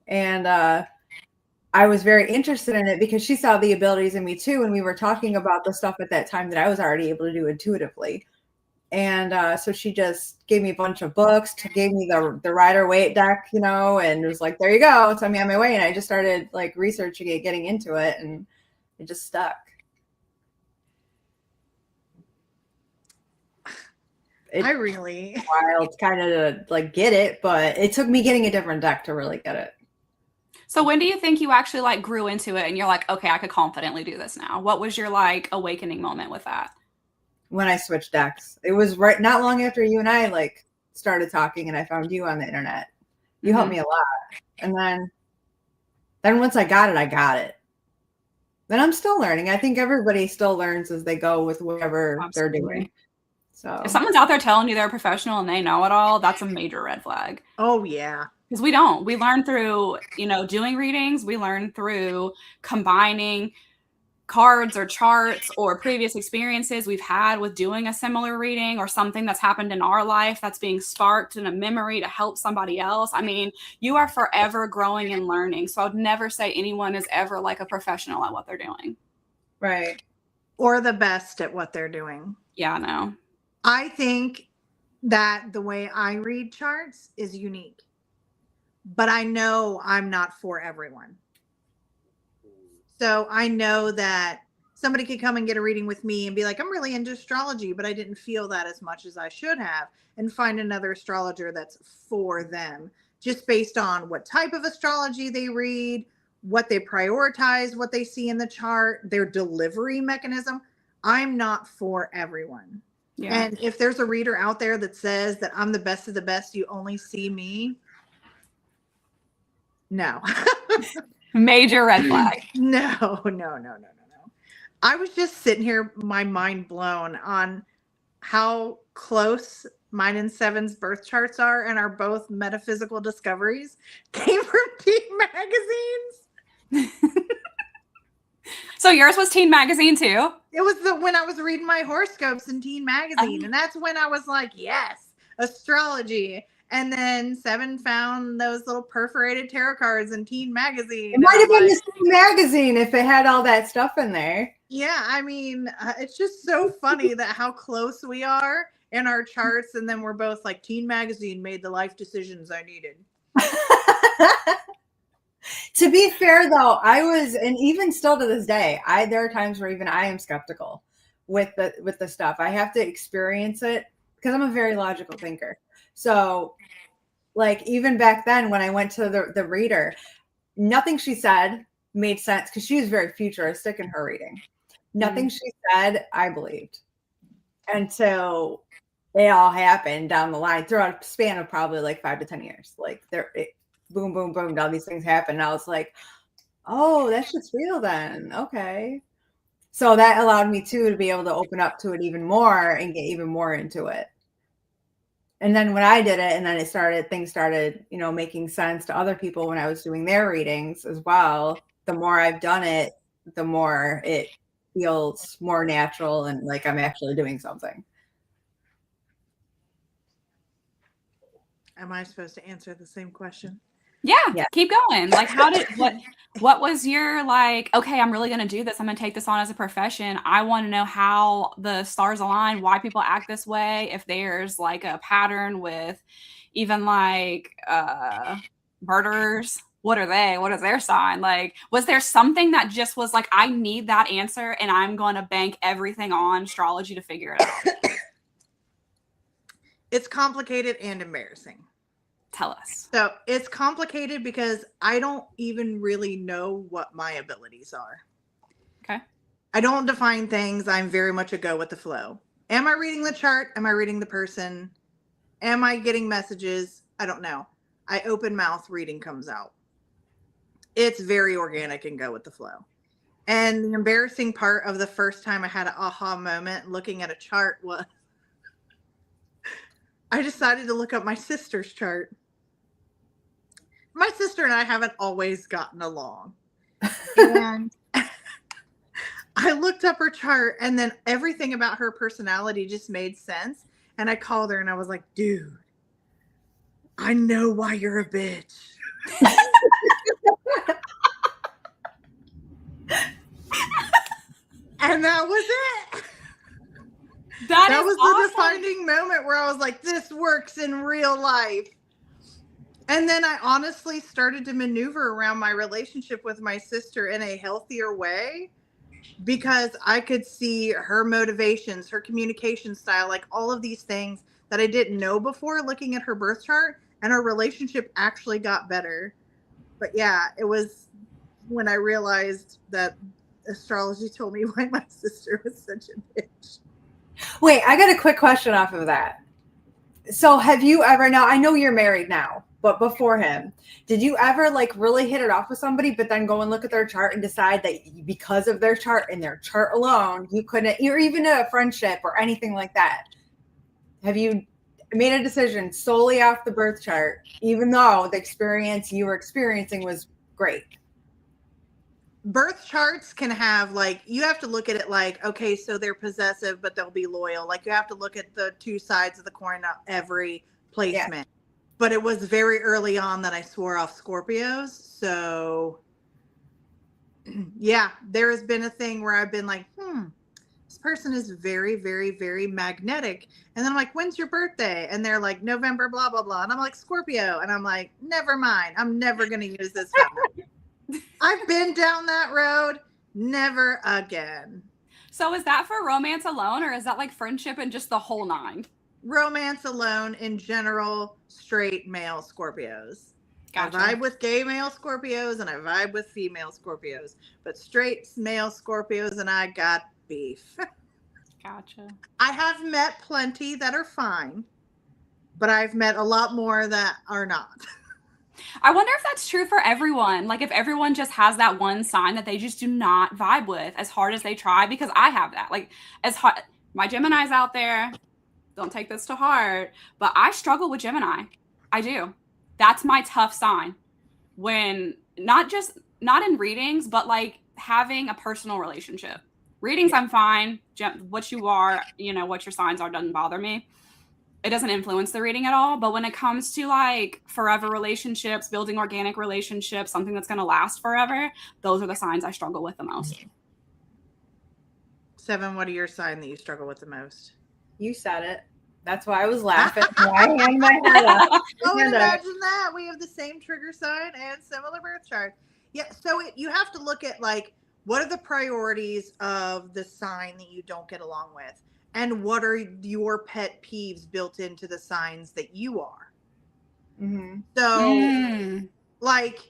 And I was very interested in it because she saw the abilities in me too. And we were talking about the stuff at that time that I was already able to do intuitively. And so she just gave me a bunch of books, gave me the Rider-Waite deck, you know, and it was like, there you go, send me on my way. And I just started like researching it, getting into it, and it just stuck. I really wild kind of to like get it, but it took me getting a different deck to really get it. So when do you think you actually like grew into it and you're like, okay, I could confidently do this now? What was your like awakening moment with that? When I switched decks. It was not long after you and I like started talking and I found you on the internet. You helped me a lot. And then once I got it. Then I'm still learning. I think everybody still learns as they go with whatever they're doing. So if someone's out there telling you they're a professional and they know it all, that's a major red flag. Oh, yeah. Because we don't. We learn through, doing readings. We learn through combining cards or charts or previous experiences we've had with doing a similar reading or something that's happened in our life that's being sparked in a memory to help somebody else. I mean, you are forever growing and learning. So I would never say anyone is ever like a professional at what they're doing. Right. Or the best at what they're doing. Yeah, I know. I think that the way I read charts is unique, but I know I'm not for everyone. So I know that somebody could come and get a reading with me and be like, I'm really into astrology, but I didn't feel that as much as I should have, and find another astrologer that's for them, just based on what type of astrology they read, what they prioritize, what they see in the chart, their delivery mechanism. I'm not for everyone. Yeah. And if there's a reader out there that says that I'm the best of the best, you only see me. No. Major red flag. No. I was just sitting here, my mind blown on how close mine and Seven's birth charts are, and are both metaphysical discoveries, came from teen magazines. So yours was Teen Magazine too? It was when I was reading my horoscopes in Teen Magazine, and that's when I was like, yes, astrology. And then Seven found those little perforated tarot cards in Teen Magazine. It might have been the same magazine if it had all that stuff in there. Yeah, I mean, it's just so funny that how close we are in our charts, and then we're both like, Teen Magazine made the life decisions I needed. To be fair, though, I was, and even still to this day, there are times where even I am skeptical with the stuff. I have to experience it because I'm a very logical thinker. So, like, even back then when I went to the reader, nothing she said made sense because she was very futuristic in her reading. Nothing she said, I believed. Until it all happened down the line throughout a span of probably like 5 to 10 years. Like, boom, boom, boom, all these things happen. And I was like, oh, that shit's real then. Okay. So that allowed me too to be able to open up to it even more and get even more into it. And then when I did it, and then things started, making sense to other people when I was doing their readings as well. The more I've done it, the more it feels more natural and like I'm actually doing something. Am I supposed to answer the same question? Yeah. Keep going. Like, what was your like, okay, I'm really going to do this. I'm going to take this on as a profession. I want to know how the stars align, why people act this way. If there's like a pattern with even like murderers, what are they? What is their sign? Like, was there something that just was like, I need that answer and I'm going to bank everything on astrology to figure it out? It's complicated and embarrassing. Tell us. So it's complicated because I don't even really know what my abilities are. Okay. I don't define things. I'm very much a go with the flow. Am I reading the chart? Am I reading the person? Am I getting messages? I don't know. I open mouth, reading comes out. It's very organic and go with the flow. And the embarrassing part of the first time I had an aha moment looking at a chart was I decided to look up my sister's chart. My sister and I haven't always gotten along. And I looked up her chart, and then everything about her personality just made sense. And I called her and I was like, dude, I know why you're a bitch. And that was it. That was awesome. The defining moment where I was like, this works in real life. And then I honestly started to maneuver around my relationship with my sister in a healthier way because I could see her motivations, her communication style, like all of these things that I didn't know before looking at her birth chart, and our relationship actually got better. But yeah, it was when I realized that astrology told me why my sister was such a bitch. Wait, I got a quick question off of that. So have you ever, now I know you're married now, but before him, did you ever like really hit it off with somebody, but then go and look at their chart and decide that because of their chart and their chart alone, you couldn't, or even a friendship or anything like that? Have you made a decision solely off the birth chart, even though the experience you were experiencing was great? Birth charts can have like, you have to look at it like, okay, so they're possessive, but they'll be loyal. Like you have to look at the two sides of the coin of every placement. Yeah. But it was very early on that I swore off Scorpios. So yeah, there has been a thing where I've been like, this person is very, very, very magnetic. And then I'm like, when's your birthday? And they're like, November, blah, blah, blah. And I'm like, Scorpio. And I'm like, never mind. I'm never going to use this phone. I've been down that road. Never again. So is that for romance alone, or is that like friendship and just the whole nine? Romance alone in general, straight male Scorpios. Gotcha. I vibe with gay male Scorpios and I vibe with female Scorpios. But straight male Scorpios and I got beef. Gotcha. I have met plenty that are fine, but I've met a lot more that are not. I wonder if that's true for everyone. Like if everyone just has that one sign that they just do not vibe with as hard as they try, because I have that. Like as hard, my Gemini's out there, don't take this to heart, but I struggle with Gemini. I do. That's my tough sign. When not in readings, but like having a personal relationship. Readings, I'm fine. What you are, what your signs are doesn't bother me. It doesn't influence the reading at all. But when it comes to like forever relationships, building organic relationships, something that's going to last forever, those are the signs I struggle with the most. 7, what are your sign that you struggle with the most? You said it. That's why I was laughing. I hand my head up. I would imagine that. We have the same trigger sign and similar birth chart. Yeah, so you have to look at like, what are the priorities of the sign that you don't get along with? And what are your pet peeves built into the signs that you are? Mm-hmm. So, like,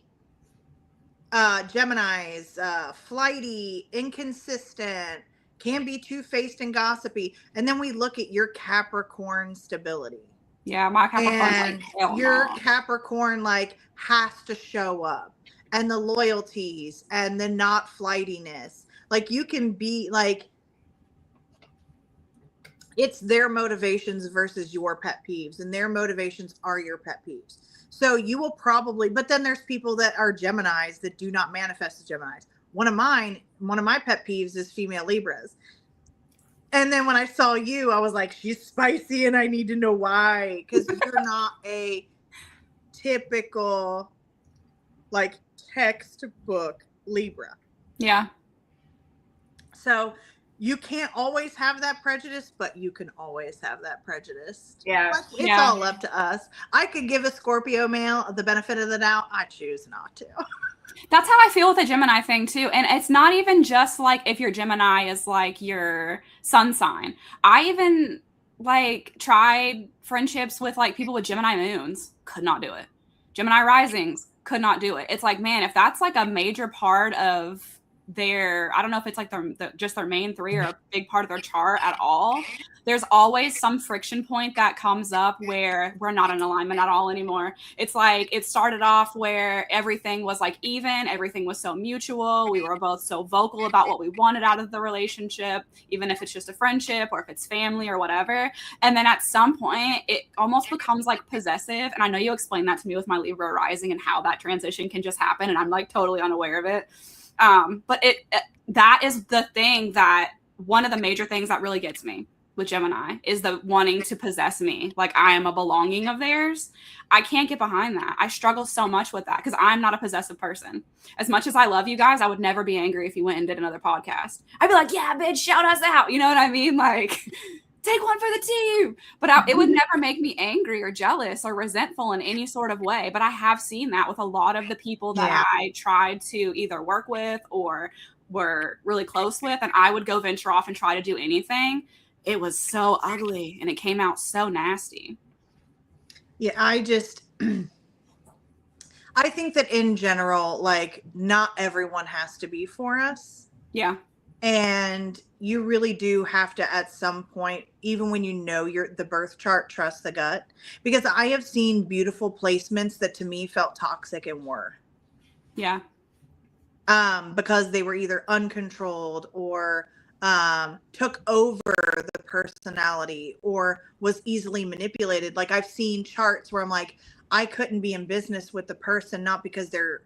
Gemini's, flighty, inconsistent, can be two-faced and gossipy. And then we look at your Capricorn stability. Yeah, my Capricorn. And your Capricorn like has to show up, and the loyalties and the not flightiness. Like you can be like, it's their motivations versus your pet peeves, and their motivations are your pet peeves. So you will probably, but then there's people that are Geminis that do not manifest as Geminis. One of my pet peeves is female Libras. And then when I saw you, I was like, she's spicy and I need to know why. Because you're not a typical, like, textbook Libra. Yeah. So you can't always have that prejudice, but you can always have that prejudice. Yeah. It's all up to us. I could give a Scorpio male the benefit of the doubt. I choose not to. That's how I feel with the Gemini thing too. And it's not even just like if your Gemini is like your sun sign. I even like tried friendships with like people with Gemini moons. Could not do it. Gemini risings. Could not do it. It's like, man, if that's like a major part of their, I don't know if it's like just their main 3 or a big part of their chart at all, there's always some friction point that comes up where we're not in alignment at all anymore. It's like it started off where everything was like even, everything was so mutual, we were both so vocal about what we wanted out of the relationship, even if it's just a friendship or if it's family or whatever. And then at some point it almost becomes like possessive. And I know you explained that to me with my Libra rising and how that transition can just happen, and I'm like totally unaware of it. But that is the thing, that one of the major things that really gets me with Gemini is the wanting to possess me. Like I am a belonging of theirs. I can't get behind that. I struggle so much with that because I'm not a possessive person. As much as I love you guys, I would never be angry if you went and did another podcast. I'd be like, yeah, bitch, shout us out. You know what I mean? Like, take one for the team. But it would never make me angry or jealous or resentful in any sort of way. But I have seen that with a lot of the people that I tried to either work with or were really close with. And I would go venture off and try to do anything. It was so ugly and it came out so nasty. Yeah, I think that in general, like not everyone has to be for us. Yeah. And you really do have to, at some point, even when you know the birth chart, trust the gut. Because I have seen beautiful placements that to me felt toxic and were. Yeah. Because they were either uncontrolled or took over the personality or was easily manipulated. Like I've seen charts where I'm like, I couldn't be in business with the person, not because they're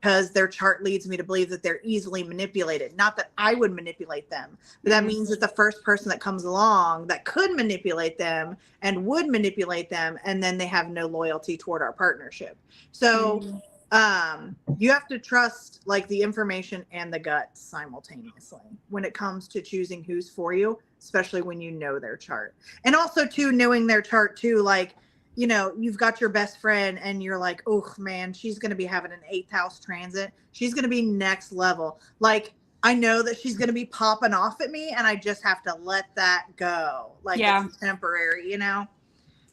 because their chart leads me to believe that they're easily manipulated. Not that I would manipulate them, but that means that the first person that comes along that could manipulate them and would manipulate them, and then they have no loyalty toward our partnership. So you have to trust like the information and the gut simultaneously when it comes to choosing who's for you, especially when you know their chart. And also too, knowing their chart too, like, you know, you've got your best friend and you're like, oh man, she's going to be having an 8th house transit. She's going to be next level. Like, I know that she's going to be popping off at me and I just have to let that go. Like it's temporary, you know?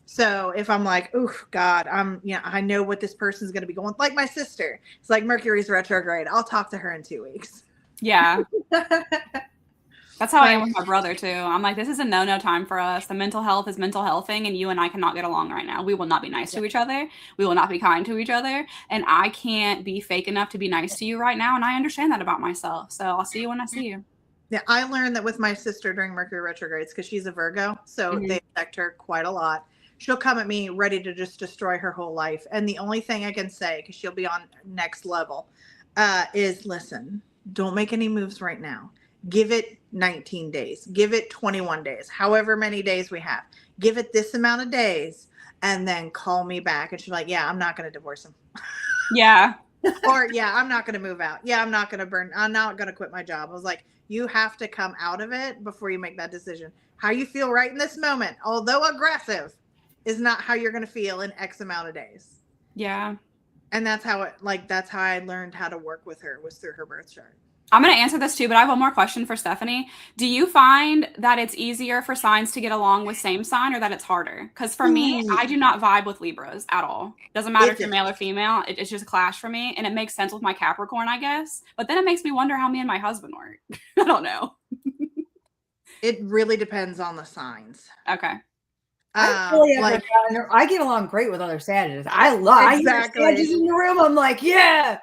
So if I'm like, oh God, I know what this person's going to be going, like my sister, it's like Mercury's retrograde. I'll talk to her in 2 weeks. Yeah. That's how I am with my brother too. I'm like, this is a no time for us. The mental health is mental healthing, and you and I cannot get along right now. We will not be nice to each other. We will not be kind to each other. And I can't be fake enough to be nice to you right now. And I understand that about myself. So I'll see you when I see you. Yeah, I learned that with my sister during Mercury retrogrades because she's a Virgo, so they affect her quite a lot. She'll come at me ready to just destroy her whole life. And the only thing I can say, because she'll be on next level, is listen, don't make any moves right now. Give it 19 days. Give it 21 days. However many days we have. Give it this amount of days and then call me back. And she's like, yeah, I'm not going to divorce him. Yeah. Or, yeah, I'm not going to move out. Yeah, I'm not going to quit my job. I was like, you have to come out of it before you make that decision. How you feel right in this moment, although aggressive, is not how you're going to feel in X amount of days. Yeah. And that's how I learned how to work with her, was through her birth chart. I'm going to answer this too, but I have one more question for Stephanie. Do you find that it's easier for signs to get along with same sign or that it's harder? Because for me, I do not vibe with Libras at all. Doesn't matter if you're male or female. It's just a clash for me. And it makes sense with my Capricorn, I guess. But then it makes me wonder how me and my husband work. I don't know. It really depends on the signs. Okay. I get along great with other Sagittarius. I hear Sagittarius in the room. I'm like, yeah.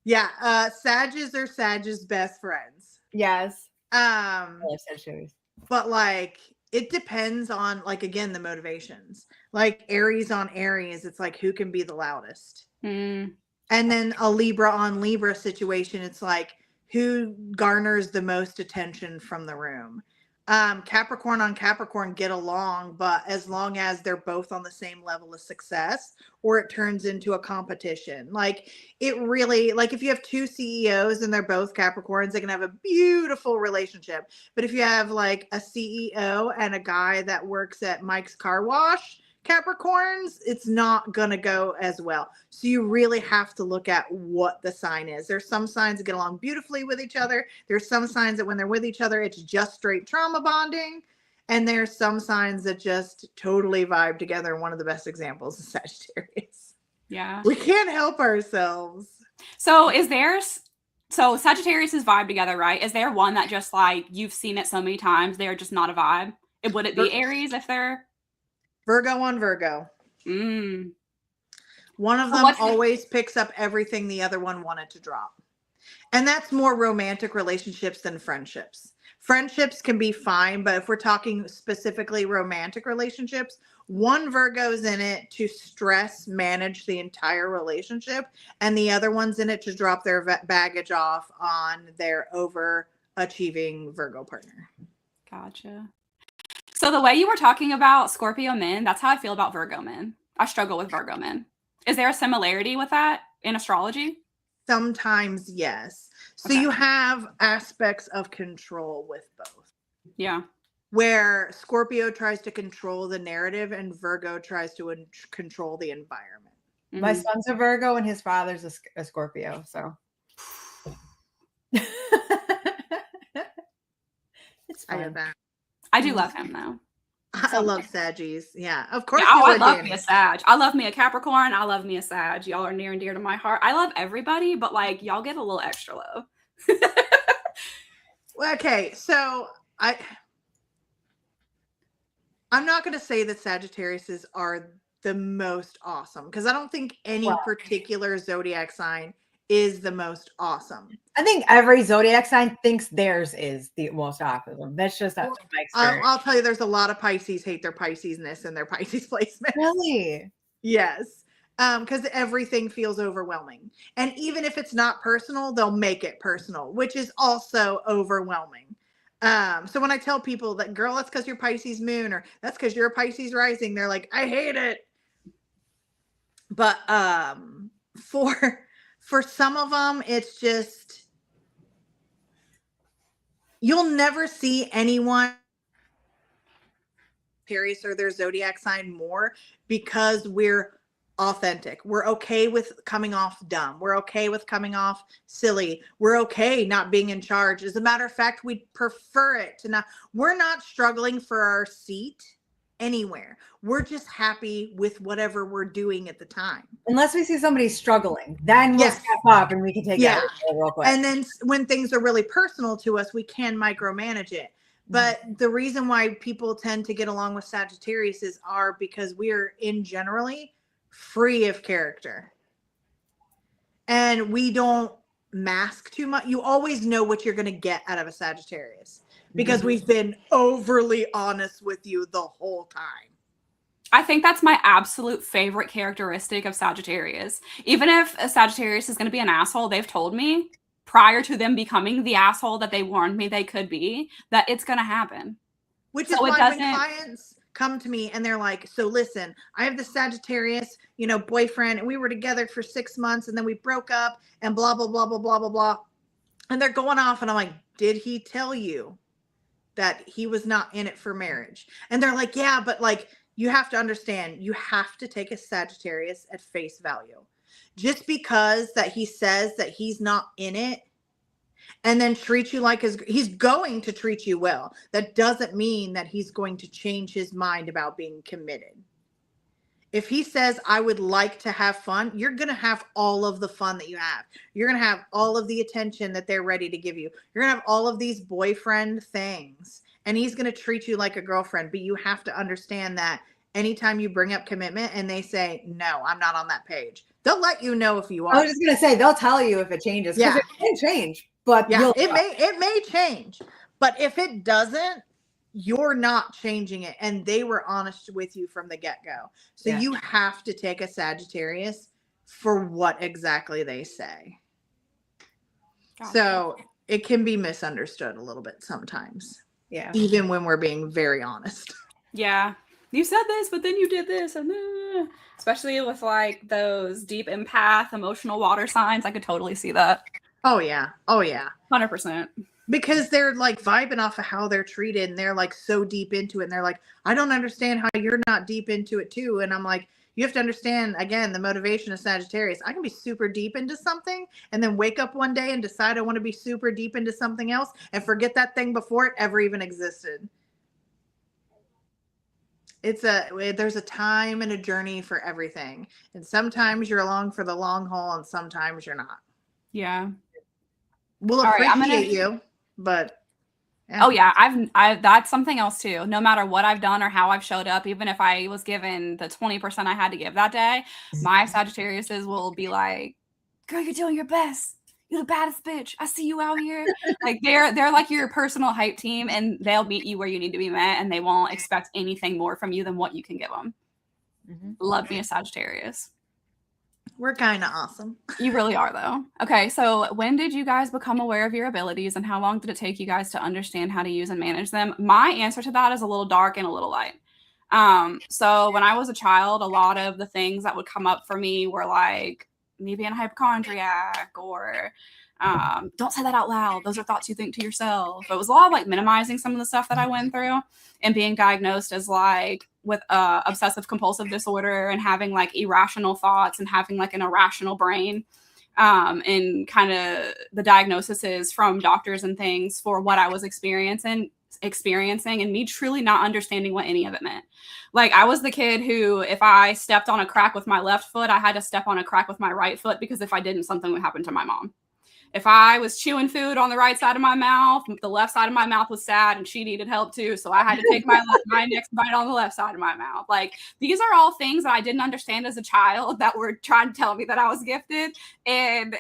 Yeah. Sagittarius are Sagittarius' best friends. Yes. I love Sagittarius. But like, it depends on, like, again, the motivations. Like Aries on Aries, it's like, who can be the loudest? And then a Libra on Libra situation, it's like, who garners the most attention from the room? Capricorn on Capricorn get along, but as long as they're both on the same level of success, or it turns into a competition. Like, it really, like, if you have two CEOs and they're both Capricorns, they can have a beautiful relationship. But if you have like a CEO and a guy that works at Mike's Car Wash, Capricorns, it's not going to go as well. So you really have to look at what the sign is. There's some signs that get along beautifully with each other. There's some signs that when they're with each other, it's just straight trauma bonding. And there's some signs that just totally vibe together. One of the best examples is Sagittarius. Yeah. We can't help ourselves. So Sagittarius is vibe together, right? Is there one that just, like, you've seen it so many times, they're just not a vibe? Would it be Aries if they're Virgo on Virgo? One of them always picks up everything the other one wanted to drop. And that's more romantic relationships than friendships. Friendships can be fine, but if we're talking specifically romantic relationships, one Virgo's in it to stress manage the entire relationship, and the other one's in it to drop their baggage off on their overachieving Virgo partner. Gotcha. So the way you were talking about Scorpio men, that's how I feel about Virgo men. I struggle with Virgo men. Is there a similarity with that in astrology? Sometimes, yes. So you have aspects of control with both. Yeah. Where Scorpio tries to control the narrative and Virgo tries to control the environment. Mm-hmm. My son's a Virgo and his father's a Scorpio, so it's fun. I get that. I do love him though. I love Saggies. Yeah, of course. Yeah, I love me a Sag. I love me a Capricorn. I love me a Sag. Y'all are near and dear to my heart. I love everybody, but like y'all get a little extra love. Okay, so I'm not going to say that Sagittariuses are the most awesome because I don't think any particular zodiac sign is the most awesome. I think every zodiac sign thinks theirs is the most awesome. That's just my experience. I'll tell you, there's a lot of Pisces hate their Pisces-ness and their Pisces placement. Really? Yes. Because everything feels overwhelming. And even if it's not personal, they'll make it personal, which is also overwhelming. So when I tell people that, girl, that's because you're Pisces moon, or that's because you're a Pisces rising, they're like, I hate it. But for some of them, it's just, you'll never see anyone Aquarius or their zodiac sign more because we're authentic. We're okay with coming off dumb. We're okay with coming off silly. We're okay not being in charge. As a matter of fact, we prefer it to not. We're not struggling for our seat anywhere. We're just happy with whatever we're doing at the time. Unless we see somebody struggling, then we'll step up and we can take it real quick. And then when things are really personal to us, we can micromanage it. But the reason why people tend to get along with Sagittarius are because we are in generally free of character. And we don't mask too much. You always know what you're going to get out of a Sagittarius because we've been overly honest with you the whole time. I think that's my absolute favorite characteristic of Sagittarius. Even if a Sagittarius is going to be an asshole, they've told me prior to them becoming the asshole that they warned me they could be, that it's going to happen. Which is why when clients come to me and they're like, so listen, I have the Sagittarius, boyfriend, and we were together for 6 months and then we broke up and blah, blah, blah, blah, blah, blah, blah. And they're going off and I'm like, did he tell you that he was not in it for marriage? And they're like, yeah, but like, you have to understand, you have to take a Sagittarius at face value. Just because that he says that he's not in it and then treat you like he's going to treat you well. That doesn't mean that he's going to change his mind about being committed. If he says, I would like to have fun, you're going to have all of the fun that you have. You're going to have all of the attention that they're ready to give you. You're going to have all of these boyfriend things, and he's going to treat you like a girlfriend. But you have to understand that anytime you bring up commitment and they say, no, I'm not on that page, they'll let you know if you are. I was just going to say, they'll tell you if it changes. Yeah. It can change. But yeah, it may change. But if it doesn't, you're not changing it. And they were honest with you from the get-go. So you have to take a Sagittarius for what exactly they say. Gotcha. So it can be misunderstood a little bit sometimes. Yeah. Even when we're being very honest. Yeah. You said this, but then you did this. And especially with like those deep empath, emotional water signs. I could totally see that. Oh, yeah. Oh, yeah. 100%. Because they're like vibing off of how they're treated and they're like so deep into it. And they're like, I don't understand how you're not deep into it too. And I'm like, you have to understand, again, the motivation of Sagittarius. I can be super deep into something and then wake up one day and decide I want to be super deep into something else and forget that thing before it ever even existed. There's a time and a journey for everything. And sometimes you're along for the long haul and sometimes you're not. Yeah. We'll appreciate you, but yeah. Oh yeah, I've that's something else too. No matter what I've done or how I've showed up, even if I was given the 20% I had to give that day, my Sagittariuses will be like, girl, you're doing your best. You're the baddest bitch. I see you out here. Like they're like your personal hype team, and they'll meet you where you need to be met, and they won't expect anything more from you than what you can give them. Love me a Sagittarius. We're kind of awesome. You really are, though. Okay, so when did you guys become aware of your abilities, and how long did it take you guys to understand how to use and manage them? My answer to that is a little dark and a little light. So when I was a child, a lot of the things that would come up for me were like me being a hypochondriac or don't say that out loud. Those are thoughts you think to yourself. But it was a lot of like minimizing some of the stuff that I went through and being diagnosed as like with obsessive compulsive disorder and having like irrational thoughts and having like an irrational brain. And kind of the diagnosis is from doctors and things for what I was experiencing and me truly not understanding what any of it meant. Like I was the kid who, if I stepped on a crack with my left foot, I had to step on a crack with my right foot, because if I didn't, something would happen to my mom. If I was chewing food on the right side of my mouth, the left side of my mouth was sad and she needed help too. So I had to take my next bite on the left side of my mouth. Like these are all things that I didn't understand as a child that were trying to tell me that I was gifted. And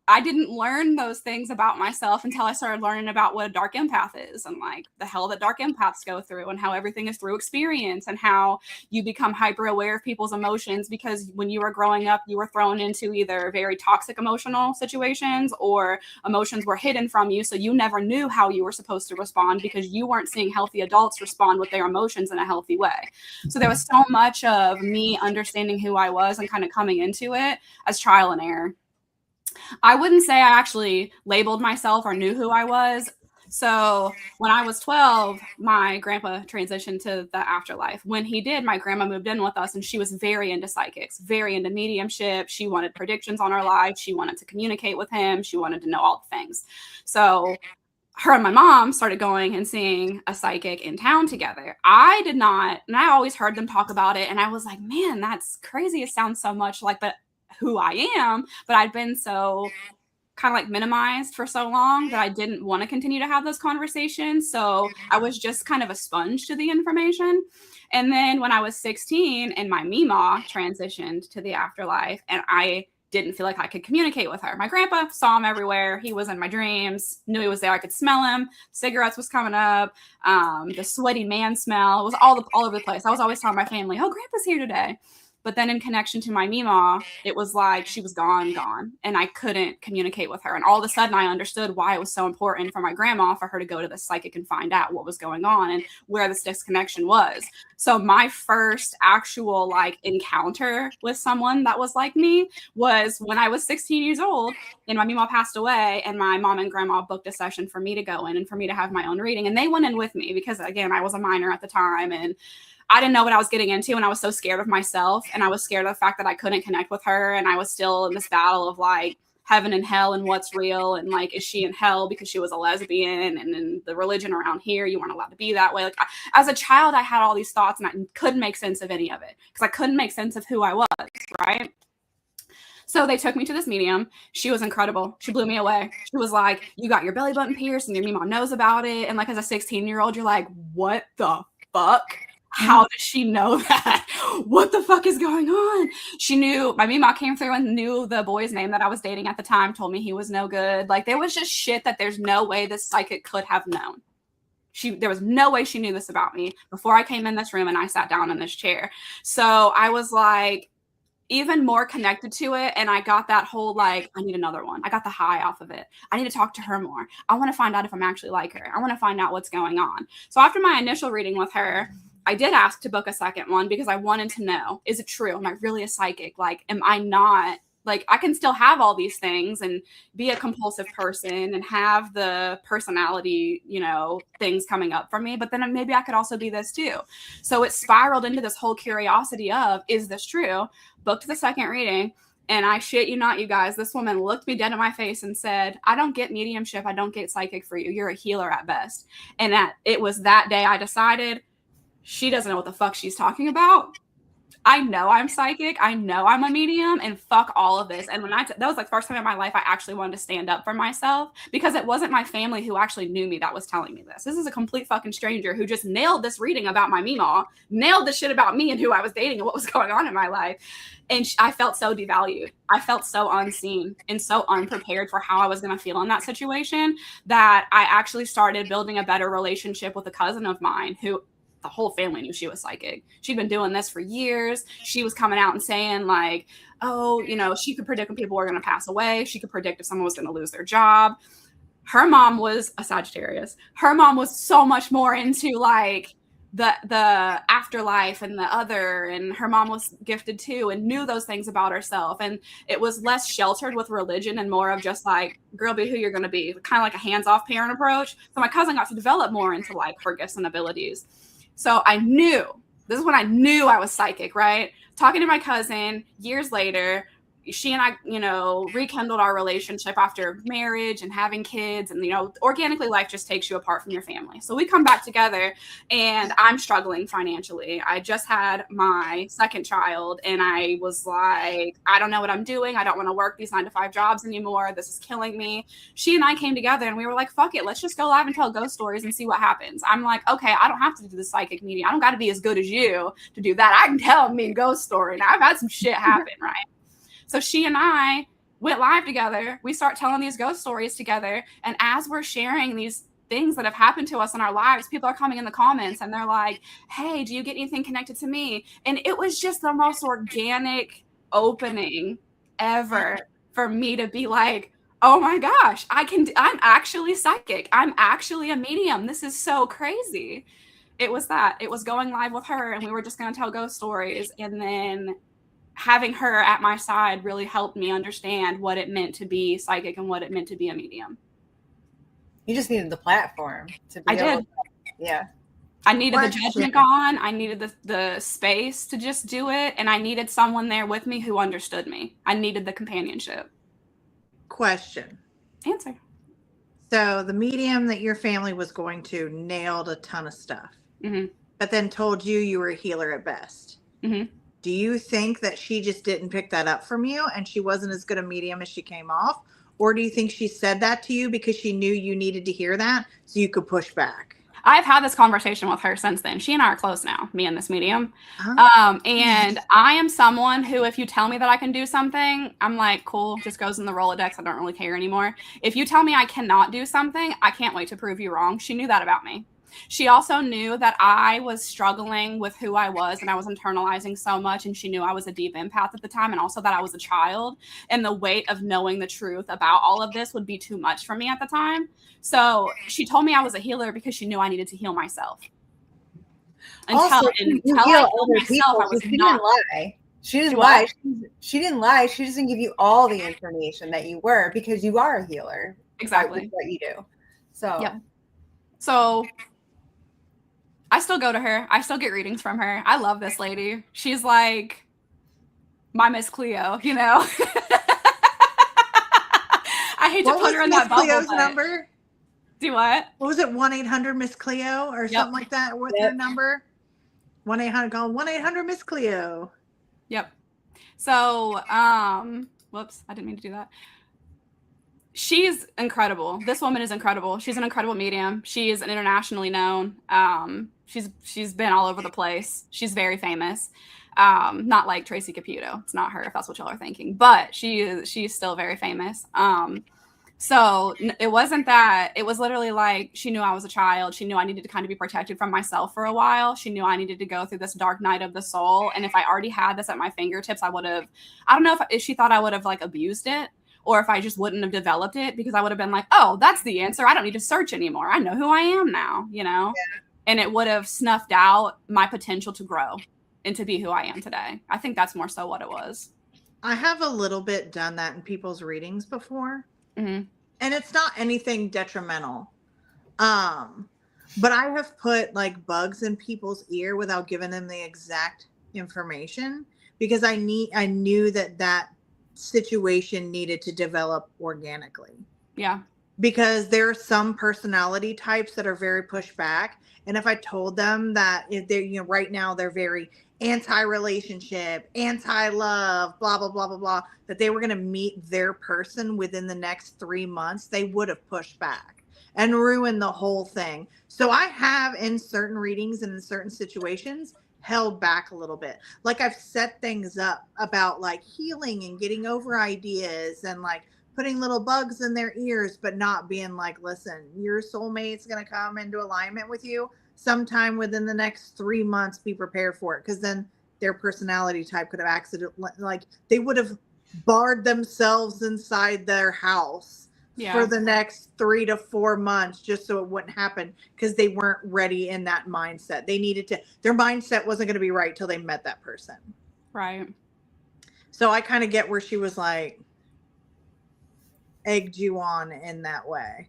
I didn't learn those things about myself until I started learning about what a dark empath is and like the hell that dark empaths go through and how everything is through experience and how you become hyper aware of people's emotions, because when you were growing up, you were thrown into either very toxic emotional situations or emotions were hidden from you. So you never knew how you were supposed to respond because you weren't seeing healthy adults respond with their emotions in a healthy way. So there was so much of me understanding who I was and kind of coming into it as trial and error. I wouldn't say I actually labeled myself or knew who I was. So when I was 12, my grandpa transitioned to the afterlife. When he did, my grandma moved in with us and she was very into psychics, very into mediumship. She wanted predictions on our lives. She wanted to communicate with him. She wanted to know all the things. So her and my mom started going and seeing a psychic in town together. I did not, and I always heard them talk about it. And I was like, man, that's crazy. It sounds so much like who I am, but I'd been so kind of like minimized for so long that I didn't want to continue to have those conversations. So I was just kind of a sponge to the information. And then when I was 16 and my Mima transitioned to the afterlife, and I didn't feel like I could communicate with her. My grandpa saw him everywhere. He was in my dreams, knew he was there. I could smell him. Cigarettes was coming up. The sweaty man smell was all over the place. I was always telling my family, oh, grandpa's here today. But then in connection to my Meemaw, it was like she was gone, and I couldn't communicate with her. And all of a sudden I understood why it was so important for my grandma for her to go to the psychic and find out what was going on and where this disconnection was. So my first actual like encounter with someone that was like me was when I was 16 years old and my Meemaw passed away, and my mom and grandma booked a session for me to go in and for me to have my own reading. And they went in with me because, again, I was a minor at the time, and I didn't know what I was getting into, and I was so scared of myself, and I was scared of the fact that I couldn't connect with her, and I was still in this battle of like heaven and hell and what's real, and like, is she in hell because she was a lesbian, and then the religion around here, you weren't allowed to be that way. Like as a child, I had all these thoughts, and I couldn't make sense of any of it because I couldn't make sense of who I was, right? So they took me to this medium. She was incredible. She blew me away. She was like, you got your belly button pierced and your Meemaw knows about it. And like, as a 16-year-old, you're like, what the fuck? How does she know that? What the fuck is going on? She knew, my Meemaw came through and knew the boy's name that I was dating at the time, told me he was no good. Like there was just shit that there's no way this psychic could have known. There was no way she knew this about me before I came in this room and I sat down in this chair. So I was like, even more connected to it. And I got that whole, like, I need another one. I got the high off of it. I need to talk to her more. I want to find out if I'm actually like her. I want to find out what's going on. So after my initial reading with her, I did ask to book a second one because I wanted to know, is it true? Am I really a psychic? Like, am I not? Like, I can still have all these things and be a compulsive person and have the personality, you know, things coming up for me, but then maybe I could also be this too. So it spiraled into this whole curiosity of, is this true? Booked the second reading. And I shit you not, you guys, this woman looked me dead in my face and said, I don't get mediumship. I don't get psychic for you. You're a healer at best. And it was that day I decided she doesn't know what the fuck she's talking about. I know I'm psychic. I know I'm a medium, and fuck all of this. And when that was like the first time in my life I actually wanted to stand up for myself, because it wasn't my family who actually knew me that was telling me this. This is a complete fucking stranger who just nailed this reading about my Meemaw, nailed the shit about me and who I was dating and what was going on in my life. And I felt so devalued. I felt so unseen and so unprepared for how I was going to feel in that situation that I actually started building a better relationship with a cousin of mine who the whole family knew she was psychic. She'd been doing this for years. She was coming out and saying like, oh, you know, she could predict when people were going to pass away. She could predict if someone was going to lose their job. Her mom was a Sagittarius. Her mom was so much more into like the afterlife and the other, and her mom was gifted too and knew those things about herself. And it was less sheltered with religion and more of just like, girl, be who you're going to be, kind of like a hands-off parent approach. So my cousin got to develop more into like her gifts and abilities. So I knew, this is when I knew I was psychic, right? Talking to my cousin years later, she and I, you know, rekindled our relationship after marriage and having kids. And, you know, organically life just takes you apart from your family. So we come back together and I'm struggling financially. I just had my second child and I was like, I don't know what I'm doing. I don't want to work these 9-to-5 jobs anymore. This is killing me. She and I came together and we were like, fuck it. Let's just go live and tell ghost stories and see what happens. I'm like, okay, I don't have to do the psychic media. I don't got to be as good as you to do that. I can tell a mean ghost story. And I've had some shit happen, right? So she and I went live together. We start telling these ghost stories together. And as we're sharing these things that have happened to us in our lives, people are coming in the comments and they're like, hey, do you get anything connected to me? And it was just the most organic opening ever for me to be like, oh my gosh, I'm actually psychic. I'm actually a medium. This is so crazy. It was that. It was going live with her and we were just going to tell ghost stories. And then having her at my side really helped me understand what it meant to be psychic and what it meant to be a medium. You just needed the platform to be I did. Yeah. I needed the judgment gone. I needed the space to just do it. And I needed someone there with me who understood me. I needed the companionship. Question. Answer. So the medium that your family was going to nailed a ton of stuff, but then told you were a healer at best. Do you think that she just didn't pick that up from you and she wasn't as good a medium as she came off? Or do you think she said that to you because she knew you needed to hear that so you could push back? I've had this conversation with her since then. She and I are close now, me and this medium. And I am someone who, if you tell me that I can do something, I'm like, cool, just goes in the Rolodex. I don't really care anymore. If you tell me I cannot do something, I can't wait to prove you wrong. She knew that about me. She also knew that I was struggling with who I was and I was internalizing so much. And she knew I was a deep empath at the time, and also that I was a child. And the weight of knowing the truth about all of this would be too much for me at the time. So she told me I was a healer because she knew I needed to heal myself. Also, you heal other people. She didn't lie. She didn't lie. She didn't lie. She doesn't give you all the information that you were, because you are a healer. Exactly. What you do. So, yeah. So I still go to her. I still get readings from her. I love this lady. She's like my Miss Cleo, you know? I hate to put her in that bubble. Cleo's number? Do what? What was it? 1-800-MISS Cleo or something like that? What's her number? 1-800, call 1-800-MISS Cleo. Yep. So, whoops, I didn't mean to do that. She's incredible. This woman is incredible. She's an incredible medium. She is internationally known. She's been all over the place. She's very famous. Not like Tracy Caputo. It's not her, if that's what y'all are thinking. But she's still very famous. So it wasn't that. It was literally like she knew I was a child. She knew I needed to kind of be protected from myself for a while. She knew I needed to go through this dark night of the soul. And if I already had this at my fingertips, I would have, I don't know if she thought I would have like abused it, or if I just wouldn't have developed it, because I would have been like, oh, that's the answer. I don't need to search anymore. I know who I am now, you know? Yeah. And it would have snuffed out my potential to grow and to be who I am today. I think that's more so what it was. I have a little bit done that in people's readings before. Mm-hmm. And it's not anything detrimental. But I have put like bugs in people's ear without giving them the exact information, because I knew that situation needed to develop organically. Yeah. Because there are some personality types that are very pushed back. And if I told them that if they're, you know, right now they're very anti-relationship, anti-love, blah, blah, blah, blah, blah, that they were going to meet their person within the next 3 months, they would have pushed back and ruined the whole thing. So I have, in certain readings and in certain situations, held back a little bit. Like I've set things up about like healing and getting over ideas and like putting little bugs in their ears, but not being like, listen, your soulmate's going to come into alignment with you sometime within the next 3 months. Be prepared for it. Because then their personality type could have accidentally, like they would have barred themselves inside their house for the next 3 to 4 months, just so it wouldn't happen, because they weren't ready in that mindset. They needed to, their mindset wasn't going to be right till they met that person. Right. So I kind of get where she was like, egged you on in that way.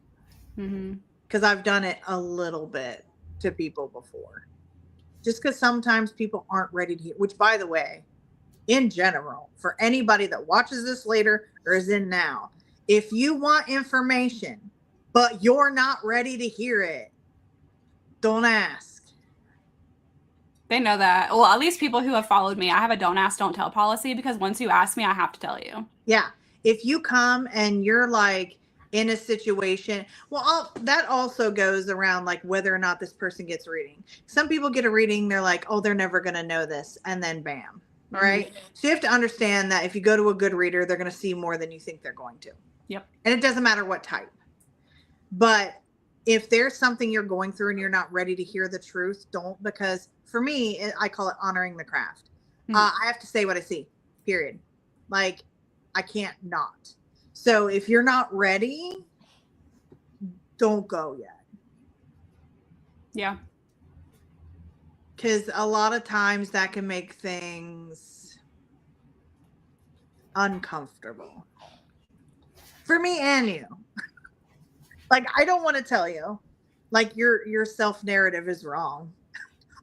Mm-hmm. Because I've done it a little bit to people before. Just because sometimes people aren't ready to hear, which, by the way, in general, for anybody that watches this later or is in now, if you want information, but you're not ready to hear it, don't ask. They know that. Well, at least people who have followed me, I have a don't ask, don't tell policy, because once you ask me, I have to tell you. Yeah. If you come and you're like in a situation, well, that also goes around like whether or not this person gets a reading. Some people get a reading, they're like, oh, they're never going to know this. And then bam. Right. Mm-hmm. So you have to understand that if you go to a good reader, they're going to see more than you think they're going to. Yep. And it doesn't matter what type. But if there's something you're going through and you're not ready to hear the truth, don't, because for me, I call it honoring the craft. Mm-hmm. I have to say what I see, period. Like, I can't not. So if you're not ready, don't go yet. Yeah. Because a lot of times that can make things uncomfortable. For me and you. Like, I don't want to tell you, like, your self-narrative is wrong.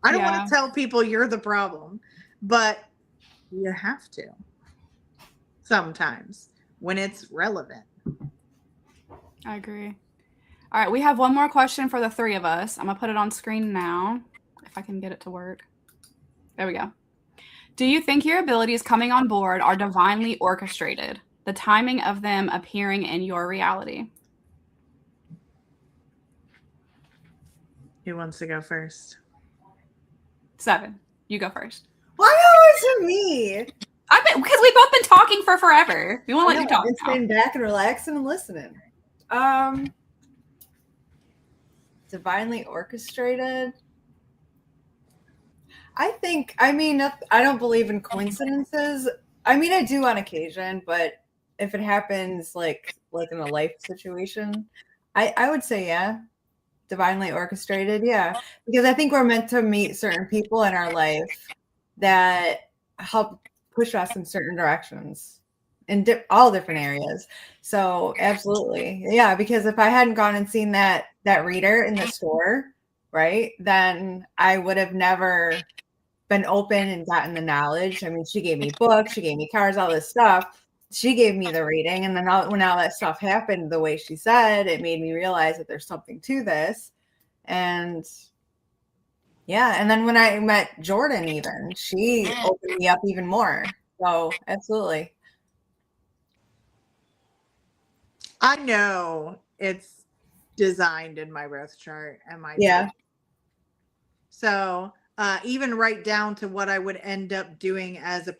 I don't want to tell people you're the problem. But you have to. Sometimes when it's relevant. I agree. All right, we have one more question for the three of us. I'm gonna put it on screen now, if I can get it to work. There we go. Do you think your abilities coming on board are divinely orchestrated? The timing of them appearing in your reality? Who wants to go first? 7. You go first. Why always me? Because we've both been talking for forever. We won't let you talk. I've been sitting back and relaxing and listening. Divinely orchestrated. I don't believe in coincidences. I mean, I do on occasion, but if it happens like in a life situation, I would say yeah, divinely orchestrated, yeah, because I think we're meant to meet certain people in our life that help push us in certain directions in all different areas. So absolutely, yeah, because if I hadn't gone and seen that reader in the store, right, then I would have never been open and gotten the knowledge. I mean, she gave me books, she gave me cards, all this stuff. She gave me the reading. And then when all that stuff happened the way she said, it made me realize that there's something to this. And yeah, and then when I met Jordan, even, she opened me up even more. So absolutely. I know it's designed in my birth chart and my Yeah. So even right down to what I would end up doing as a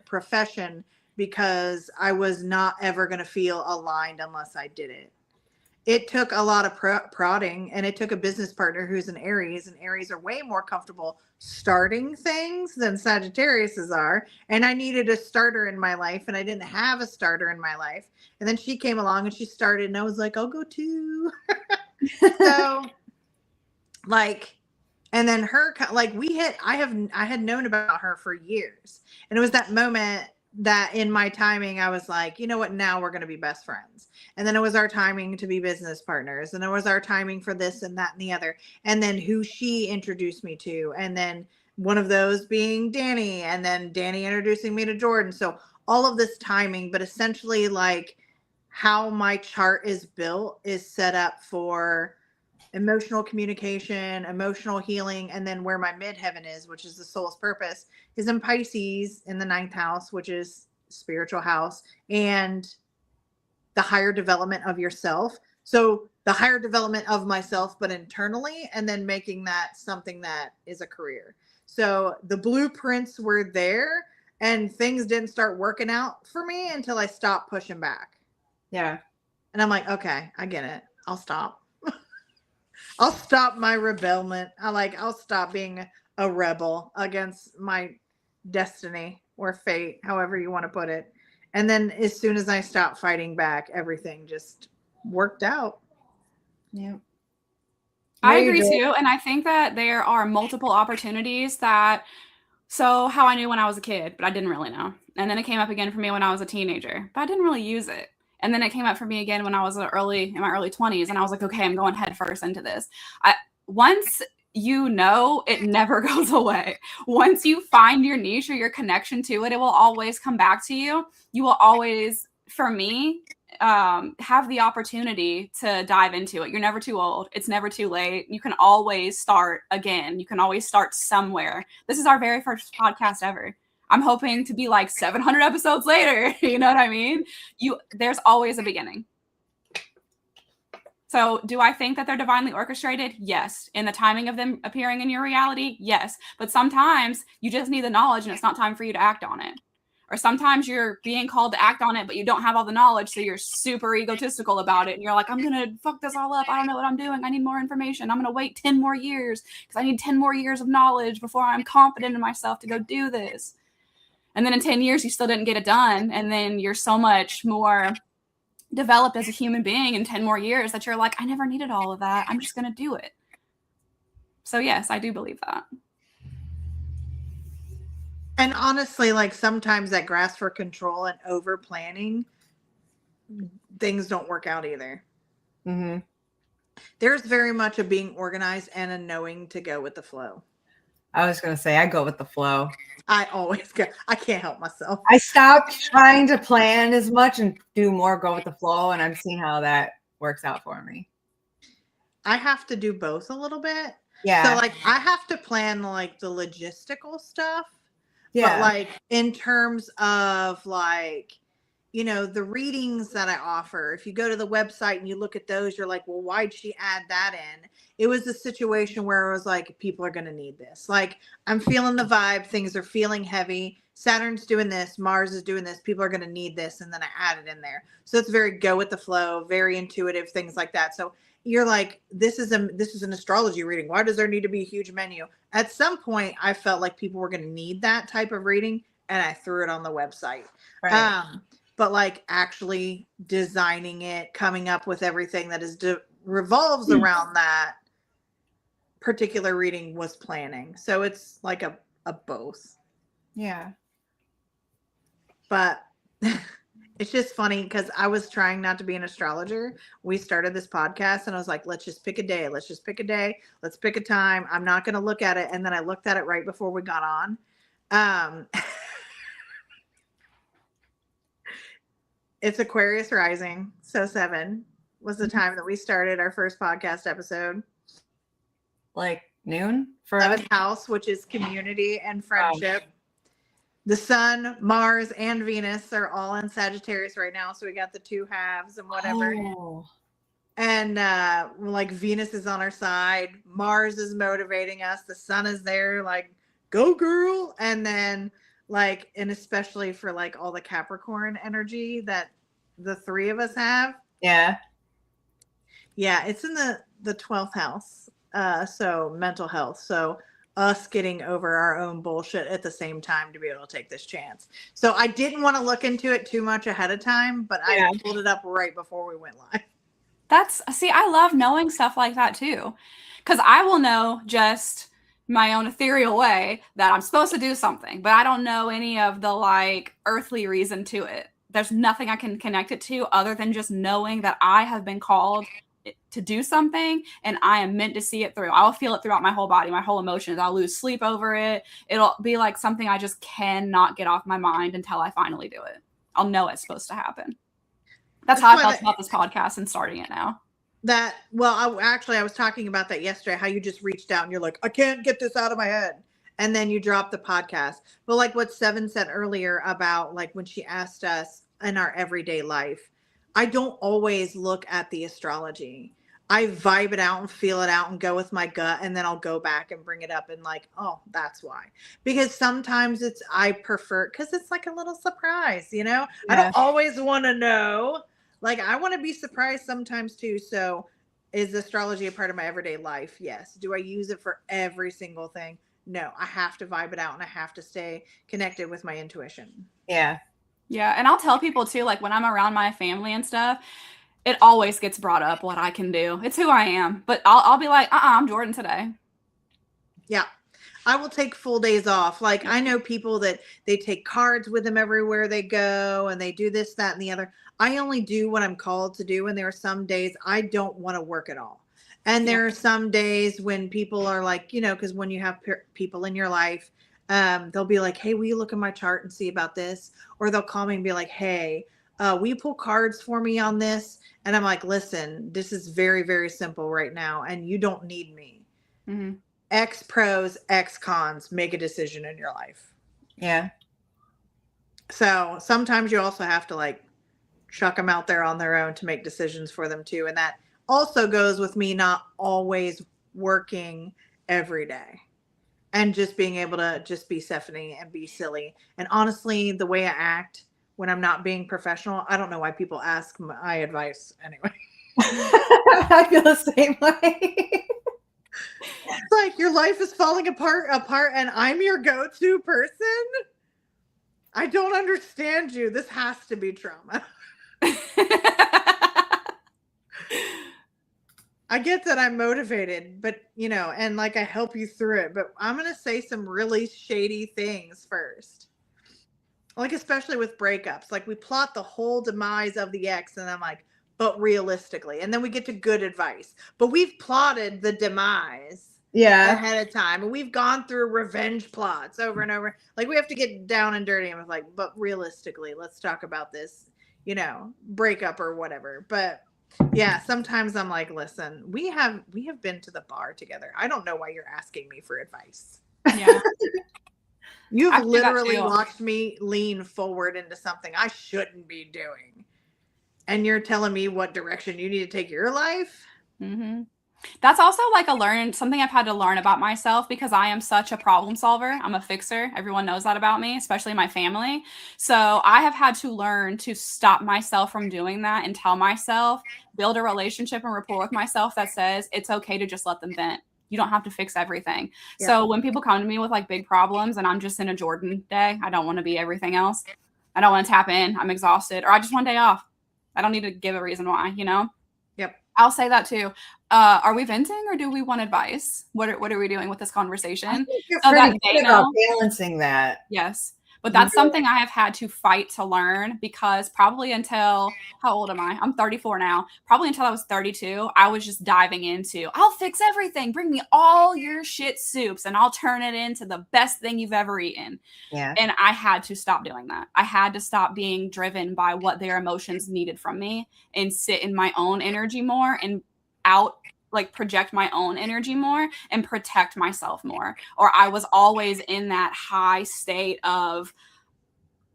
profession, because I was not ever going to feel aligned unless I did it. It took a lot of prodding, and it took a business partner who's an Aries, and Aries are way more comfortable starting things than Sagittarius's are. And I needed a starter in my life, and I didn't have a starter in my life. And then she came along and she started, and I was like, I'll go too. So like, and then her, like I had known about her for years. And it was that moment that in my timing, I was like, you know what, now we're going to be best friends. And then it was our timing to be business partners. And it was our timing for this and that and the other. And then who she introduced me to. And then one of those being Danny, and then Danny introducing me to Jordan. So all of this timing, but essentially like how my chart is built is set up for emotional communication, emotional healing, and then where my midheaven is, which is the soul's purpose, is in Pisces in the 9th house, which is spiritual house, and the higher development of yourself. So the higher development of myself, but internally, and then making that something that is a career. So the blueprints were there, and things didn't start working out for me until I stopped pushing back. Yeah. And I'm like, okay, I get it. I'll stop. I'll stop my rebellion. I'll stop being a rebel against my destiny or fate, however you want to put it. And then as soon as I stopped fighting back, everything just worked out. Yeah. I agree too. And I think that there are multiple opportunities so how I knew when I was a kid, but I didn't really know. And then it came up again for me when I was a teenager, but I didn't really use it. And then it came up for me again when I was in my early 20s. And I was like, okay, I'm going head first into this. Once you know, it never goes away. Once you find your niche or your connection to it, it will always come back to you. You will always, for me, have the opportunity to dive into it. You're never too old. It's never too late. You can always start again. You can always start somewhere. This is our very first podcast ever. I'm hoping to be like 700 episodes later. You know what I mean? There's always a beginning. So do I think that they're divinely orchestrated? Yes. In the timing of them appearing in your reality? Yes. But sometimes you just need the knowledge and it's not time for you to act on it. Or sometimes you're being called to act on it, but you don't have all the knowledge. So you're super egotistical about it. And you're like, I'm going to fuck this all up. I don't know what I'm doing. I need more information. I'm going to wait 10 more years because I need 10 more years of knowledge before I'm confident in myself to go do this. And then in 10 years, you still didn't get it done. And then you're so much more developed as a human being in 10 more years that you're like, I never needed all of that. I'm just going to do it. So yes, I do believe that. And honestly, like sometimes that grasp for control and over planning, things don't work out either. Mm-hmm. There's very much a being organized and a knowing to go with the flow. I was going to say, I go with the flow. I always go. I can't help myself. I stopped trying to plan as much and do more go with the flow. And I'm seeing how that works out for me. I have to do both a little bit. Yeah. So like I have to plan like the logistical stuff. Yeah. But like in terms of like the readings that I offer, if you go to the website and you look at those, you're like, well, why'd she add that in? It was a situation where I was like, people are going to need this. Like, I'm feeling the vibe. Things are feeling heavy. Saturn's doing this. Mars is doing this. People are going to need this. And then I add it in there. So it's very go with the flow, very intuitive, things like that. So you're like, this is an astrology reading. Why does there need to be a huge menu? At some point, I felt like people were going to need that type of reading, and I threw it on the website. Right. But like actually designing it, coming up with everything that revolves around that particular reading was planning. So it's like a both. Yeah. But it's just funny because I was trying not to be an astrologer. We started this podcast and I was like, let's just pick a day. Let's just pick a day. Let's pick a time. I'm not going to look at it. And then I looked at it right before we got on. It's Aquarius rising. So 7 was the time that we started our first podcast episode. Like noon for 7th house, which is community and friendship. The sun, Mars, and Venus are all in Sagittarius right now. So we got the 2 halves and whatever. Oh. And like Venus is on our side. Mars is motivating us. The sun is there like, go girl. And then like, and especially for like all the Capricorn energy that the 3 of us have. Yeah. Yeah, it's in the 12th house. So mental health. So us getting over our own bullshit at the same time to be able to take this chance. So I didn't want to look into it too much ahead of time, but I pulled it up right before we went live. I love knowing stuff like that too. Because I will know just my own ethereal way that I'm supposed to do something, but I don't know any of the like earthly reason to it. There's nothing I can connect it to other than just knowing that I have been called to do something and I am meant to see it through. I'll feel it throughout my whole body, my whole emotions. I'll lose sleep over it. It'll be like something I just cannot get off my mind until I finally do it. I'll know it's supposed to happen. That's how I felt about this podcast and starting it now. I was talking about that yesterday, how you just reached out and you're like, I can't get this out of my head. And then you dropped the podcast. But like what Seven said earlier about like when she asked us in our everyday life, I don't always look at the astrology. I vibe it out and feel it out and go with my gut. And then I'll go back and bring it up and like, oh, that's why. Because sometimes I prefer, because it's like a little surprise, Yeah. I don't always want to know. Like, I want to be surprised sometimes too. So is astrology a part of my everyday life? Yes. Do I use it for every single thing? No. I have to vibe it out and I have to stay connected with my intuition. Yeah. Yeah. And I'll tell people too, like when I'm around my family and stuff, it always gets brought up what I can do. It's who I am. But I'll be like, I'm Jordan today. Yeah. I will take full days off. Like I know people that they take cards with them everywhere they go and they do this, that, and the other. I only do what I'm called to do. And there are some days I don't want to work at all. And there are some days when people are like, because when you have people in your life, they'll be like, hey, will you look at my chart and see about this? Or they'll call me and be like, hey, will you pull cards for me on this? And I'm like, listen, this is very, very simple right now. And you don't need me. Mm-hmm. X pros, X cons, make a decision in your life. Yeah. So sometimes you also have to like chuck them out there on their own to make decisions for them too. And that also goes with me not always working every day and just being able to just be Stephanie and be silly. And honestly, the way I act when I'm not being professional, I don't know why people ask my advice anyway. I feel the same way. It's like your life is falling apart, and I'm your go-to person. I don't understand you. This has to be trauma. I get that I'm motivated, but and like I help you through it, but I'm going to say some really shady things first. Like, especially with breakups, like we plot the whole demise of the ex and I'm like, but realistically, and then we get to good advice, but we've plotted the demise ahead of time. And we've gone through revenge plots over and over. Like we have to get down and dirty. And was like, but realistically, let's talk about this, breakup or whatever. But yeah, sometimes I'm like, listen, we have been to the bar together. I don't know why you're asking me for advice. Yeah. You've I do that literally too. watched me lean forward into something I shouldn't be doing. And you're telling me what direction you need to take your life? Mm-hmm. That's also like something I've had to learn about myself because I am such a problem solver. I'm a fixer. Everyone knows that about me, especially my family. So I have had to learn to stop myself from doing that and tell myself, build a relationship and rapport with myself that says it's okay to just let them vent. You don't have to fix everything. Yeah. So when people come to me with like big problems and I'm just in a Jordan day, I don't want to be everything else. I don't want to tap in. I'm exhausted or I just want a day off. I don't need to give a reason why, you know? Yep. I'll say that too. Are we venting or do we want advice? What are we doing with this I conversation? think you're So that pretty they good about know. balancing that. Yes. But You that's really something I have had to fight to learn because probably until how old am I? I'm 34 now. Probably until I was 32, I was just diving into I'll fix everything. Bring me all your shit soups and I'll turn it into the best thing you've ever eaten. Yeah. And I had to stop doing that. I had to stop being driven by what their emotions needed from me and sit in my own energy more and project my own energy more and protect myself more. Or I was always in that high state of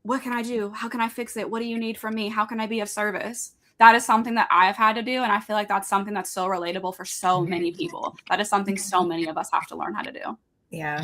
what can I do? How can I fix it? What do you need from me? How can I be of service? That is something that I've had to do. And I feel like that's something that's so relatable for so many people. That is something so many of us have to learn how to do. Yeah.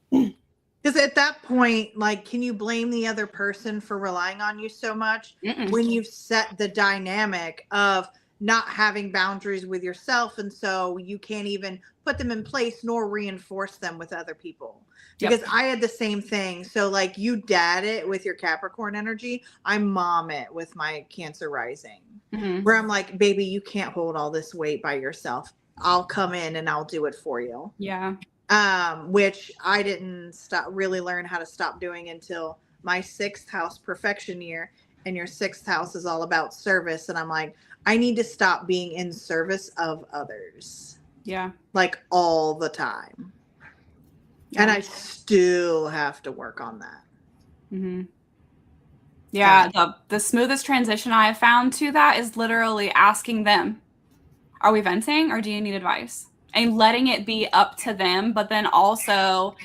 Because at that point, like, can you blame the other person for relying on you so much when you've set the dynamic of not having boundaries with yourself? And so you can't even put them in place nor reinforce them with other people. Because I had the same thing. So like you dad it with your Capricorn energy. I mom it with my Cancer rising. Where I'm like, baby, you can't hold all this weight by yourself. I'll come in and I'll do it for you. Yeah. Which I didn't really learn how to stop doing until my 6th house perfection year. And your 6th house is all about service. And I'm like, I need to stop being in service of others. Yeah. Like all the time. Yeah. And I still have to work on that. Mm-hmm. Yeah. The smoothest transition I have found to that is literally asking them, are we venting or do you need advice? And letting it be up to them, but then also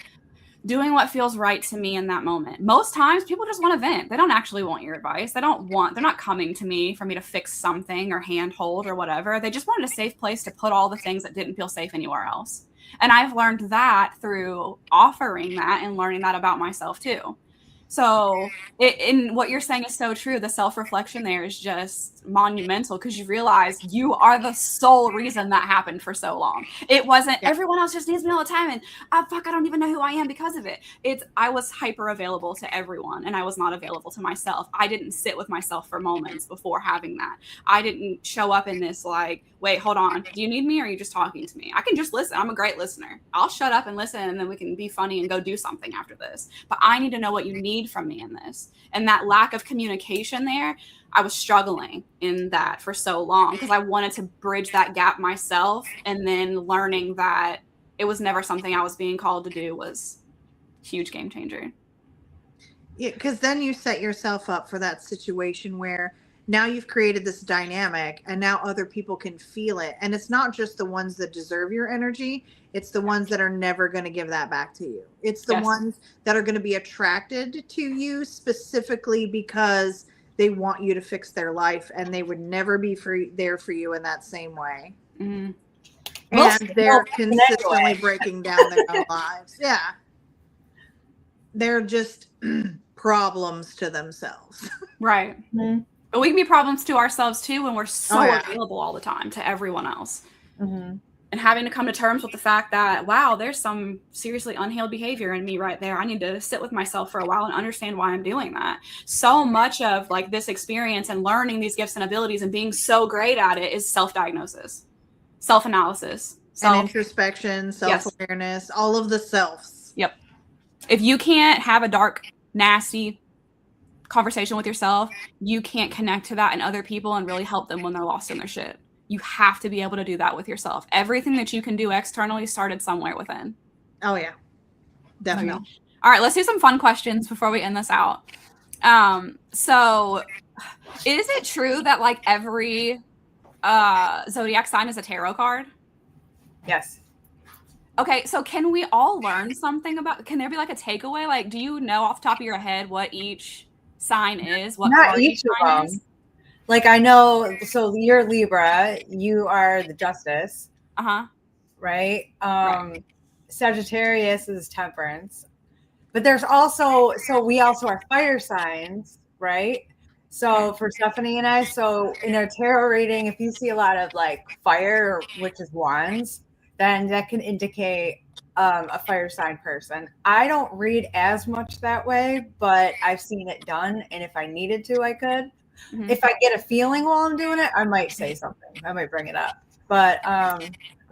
doing what feels right to me in that moment. Most times people just want to vent. They don't actually want your advice. They're not coming to me for me to fix something or handhold or whatever. They just wanted a safe place to put all the things that didn't feel safe anywhere else. And I've learned that through offering that and learning that about myself too. So in what you're saying is so true. The self-reflection there is just monumental because you realize you are the sole reason that happened for so long. It wasn't everyone else just needs me all the time and I don't even know who I am because of it. I was hyper available to everyone and I was not available to myself. I didn't sit with myself for moments before having that. I didn't show up in this like, wait, hold on. Do you need me or are you just talking to me? I can just listen. I'm a great listener. I'll shut up and listen and then we can be funny and go do something after this. But I need to know what you need from me in this. And that lack of communication there, I was struggling in that for so long because I wanted to bridge that gap myself. And then learning that it was never something I was being called to do was a huge game changer. Yeah, because then you set yourself up for that situation where now you've created this dynamic and now other people can feel it. And it's not just the ones that deserve your energy. It's the ones that are never going to give that back to you. It's the ones that are going to be attracted to you specifically because they want you to fix their life and they would never be there for you in that same way. Mm-hmm. And they're consistently breaking down their own lives. Yeah. They're just problems to themselves. Right. Mm-hmm. But we can be problems to ourselves too when we're so available all the time to everyone else. Mm-hmm. And having to come to terms with the fact that, wow, there's some seriously unhealed behavior in me right there. I need to sit with myself for a while and understand why I'm doing that. So much of like this experience and learning these gifts and abilities and being so great at it is self-diagnosis, self-analysis, and introspection, self-awareness, all of the selves. Yep. If you can't have a dark, nasty conversation with yourself, you can't connect to that in other people and really help them when they're lost in their shit. You have to be able to do that with yourself. Everything that you can do externally started somewhere within. Oh, yeah. Definitely. All right, let's do some fun questions before we end this out. So is it true that like every zodiac sign is a tarot card? Yes. Okay, so can we all learn something about, can there be like a takeaway? Like, do you know off the top of your head what each sign is, what Not card each each of sign them. is? Like I know, so you're Libra, you are the Justice, Uh-huh. right? Right. Sagittarius is Temperance. But there's also, so we also are fire signs, right? So Okay. for Stephanie and I, so in our tarot reading, if you see a lot of like fire, which is wands, then that can indicate a fire sign person. I don't read as much that way, but I've seen it done. And if I needed to, I could. Mhm. If I get a feeling while I'm doing it, I might say something. I might bring it up. But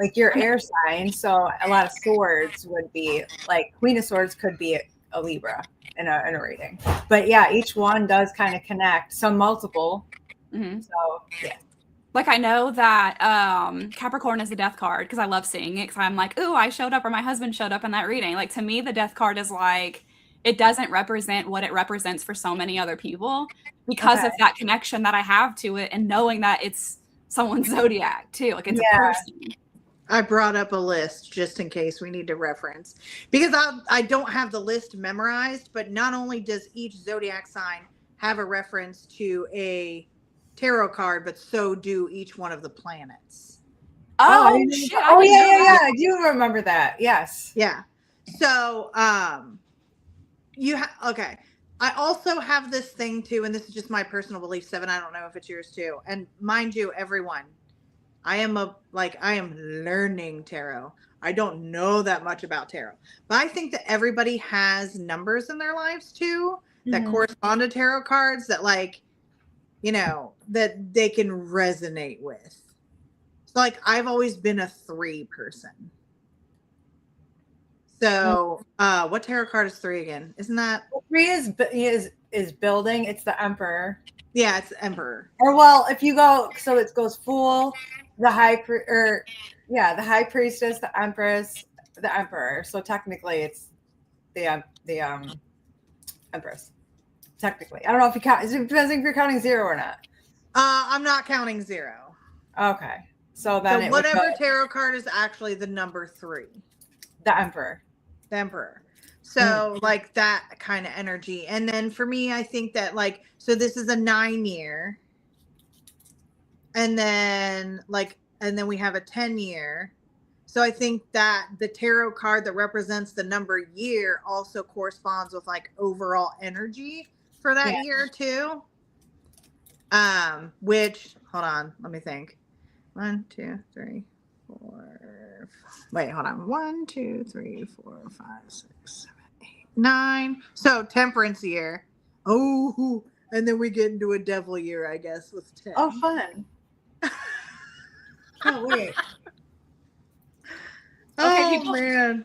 like your air sign, so a lot of swords would be like Queen of Swords could be a Libra in a reading. But yeah, each one does kind of connect, some multiple. Mhm. So yeah. Like I know that Capricorn is the death card because I love seeing it because I'm like, ooh, I showed up or my husband showed up in that reading. Like to me, the death card is like it doesn't represent what it represents for so many other people because Okay. of that connection that I have to it and knowing that it's someone's zodiac too. Like it's a Yeah. person. I brought up a list just in case we need to reference because I don't have the list memorized, but not only does each zodiac sign have a reference to a tarot card, but so do each one of the planets. Oh, Oh shit, I oh didn't yeah, know yeah, yeah. that. I do remember that. Yes. Yeah. So, okay. I also have this thing too, and this is just my personal belief, Seven. I don't know if it's yours too. And mind you, everyone, I am learning tarot. I don't know that much about tarot, but I think that everybody has numbers in their lives too that Mhm. correspond to tarot cards that that they can resonate with. So like I've always been a 3 person. So, what tarot card is 3 again? Isn't that? Three is building. It's the Emperor. Yeah, it's Emperor. Or well, if you go, so it goes Fool, the the High Priestess, the Empress, the Emperor. So technically, it's the Empress. Technically, I don't know if you count. It depends if you're counting 0 or not. I'm not counting 0. Okay, so So then it would go whatever tarot card is actually the number 3, the Emperor. the Emperor. So like that kind of energy. And then for me, I think that so this is a 9 year. And then we have a 10 year. So I think that the tarot card that represents the number year also corresponds with like overall energy for that Yeah. year too. Which hold on, let me think. 1, 2, 3, 4. Wait, hold on. 1, 2, 3, 4, 5, 6, 7, 8, 9. So temperance year. Oh, and then we get into a devil year, I guess, with 10. Oh, fun! Can't wait. Okay, Oh people. man,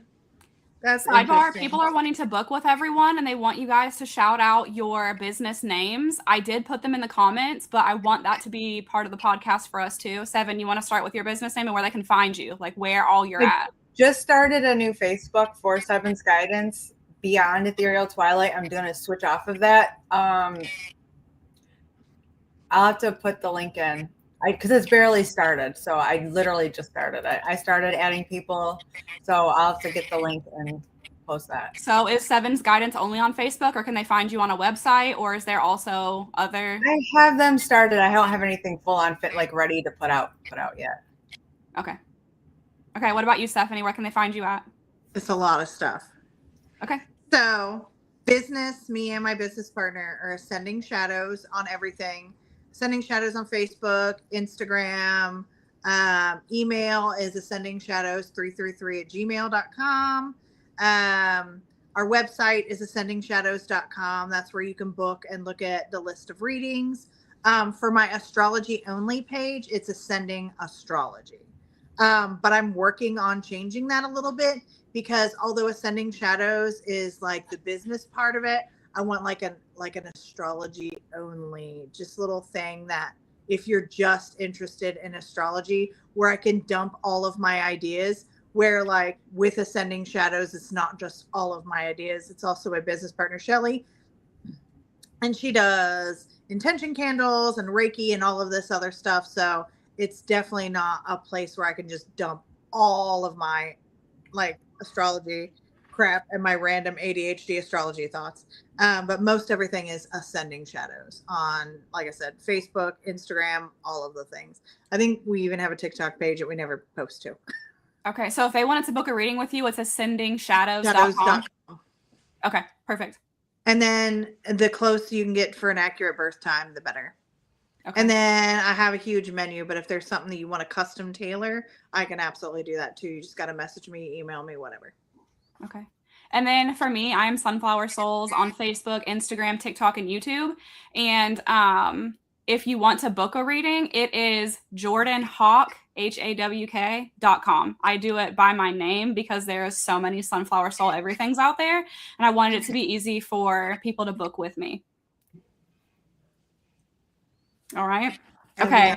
that's Sidebar, interesting. people are wanting to book with everyone and they want you guys to shout out your business names. I did put them in the comments, but I want that to be part of the podcast for us too. Seven, you want to start with your business name and where they can find you, like where all you're at? Just started a new Facebook for Seven's Guidance Beyond Ethereal Twilight. I'm going to switch off of that. I'll have to put the link in because it's barely started. So I literally just started it. I started adding people. So I'll have to get the link and post that. So is Seven's Guidance only on Facebook or can they find you on a website or is there also other? I have them started. I don't have anything full on fit, like ready to put out yet. Okay. Okay. What about you, Stephanie? Where can they find you at? It's a lot of stuff. Okay. So business, me and my business partner are Ascending Shadows on everything. Ascending Shadows on Facebook, Instagram. Email is ascendingshadows333@gmail.com. Our website is ascendingshadows.com. That's where you can book and look at the list of readings. For my astrology only page, it's Ascending Astrology. But I'm working on changing that a little bit because although Ascending Shadows is like the business part of it, I want like an astrology only, just little thing that if you're just interested in astrology, where I can dump all of my ideas, where like with Ascending Shadows, it's not just all of my ideas. It's also my business partner, Shelly. And she does intention candles and Reiki and all of this other stuff. So it's definitely not a place where I can just dump all of my like astrology crap and my random ADHD astrology thoughts. But most everything is ascending shadows on, like I said, Facebook, Instagram, all of the things. I think we even have a TikTok page that we never post to. Okay, so if they wanted to book a reading with you, it's ascendingshadows.com. Shadows.com. Okay, perfect. And then the closer you can get for an accurate birth time, the better. Okay. And then I have a huge menu, but if there's something that you want to custom tailor, I can absolutely do that too. You just got to message me, email me, whatever. Okay. And then for me, I'm Sunflower Souls on Facebook, Instagram, TikTok, and YouTube. And if you want to book a reading, it is jordanhawk, HAWK.com. I do it by my name because there are so many Sunflower Soul everythings out there. And I wanted it to be easy for people to book with me. All right. Okay.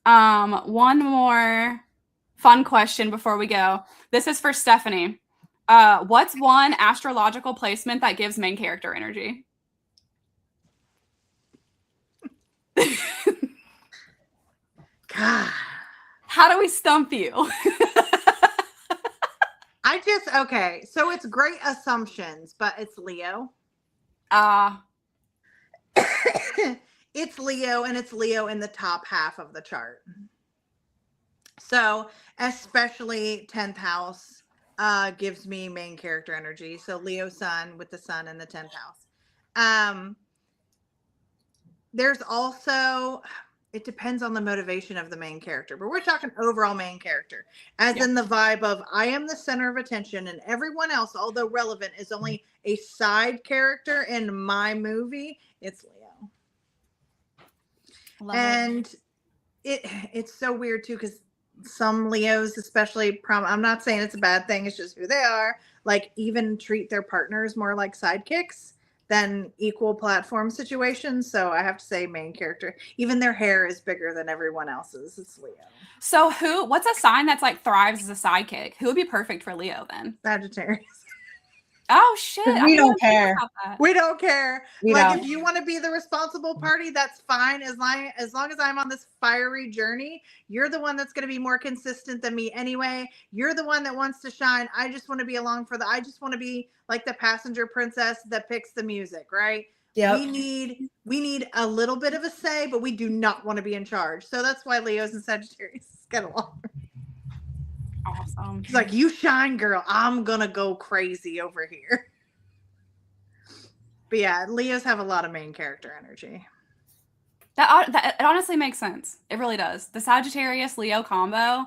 One more fun question before we go. This is for Stephanie. What's one astrological placement that gives main character energy? God. How do we stump you? Okay. So it's great assumptions, but it's Leo. It's Leo, and it's Leo in the top half of the chart. So especially 10th house gives me main character energy. So Leo sun with the sun in the 10th house. There's also, it depends on the motivation of the main character, but we're talking overall main character, as in the vibe of I am the center of attention and everyone else, although relevant, is only a side character in my movie. It's Leo. And it's so weird too, because some Leos, especially I'm not saying it's a bad thing, it's just who they are, like even treat their partners more like sidekicks than equal platform situations. So I have to say main character, even their hair is bigger than everyone else's. It's Leo. So what's a sign that's like thrives as a sidekick? Who would be perfect for Leo then? Sagittarius. Oh shit. We don't care. We don't care. If you want to be the responsible party, that's fine. As long as I'm on this fiery journey, you're the one that's going to be more consistent than me anyway. You're the one that wants to shine. I just want to be I just want to be like the passenger princess that picks the music, right? Yeah. We need a little bit of a say, but we do not want to be in charge. So that's why Leos and Sagittarius get along. Awesome. It's like, you shine, girl. I'm gonna go crazy over here. But yeah, Leos have a lot of main character energy. That it honestly makes sense. It really does. The Sagittarius Leo combo,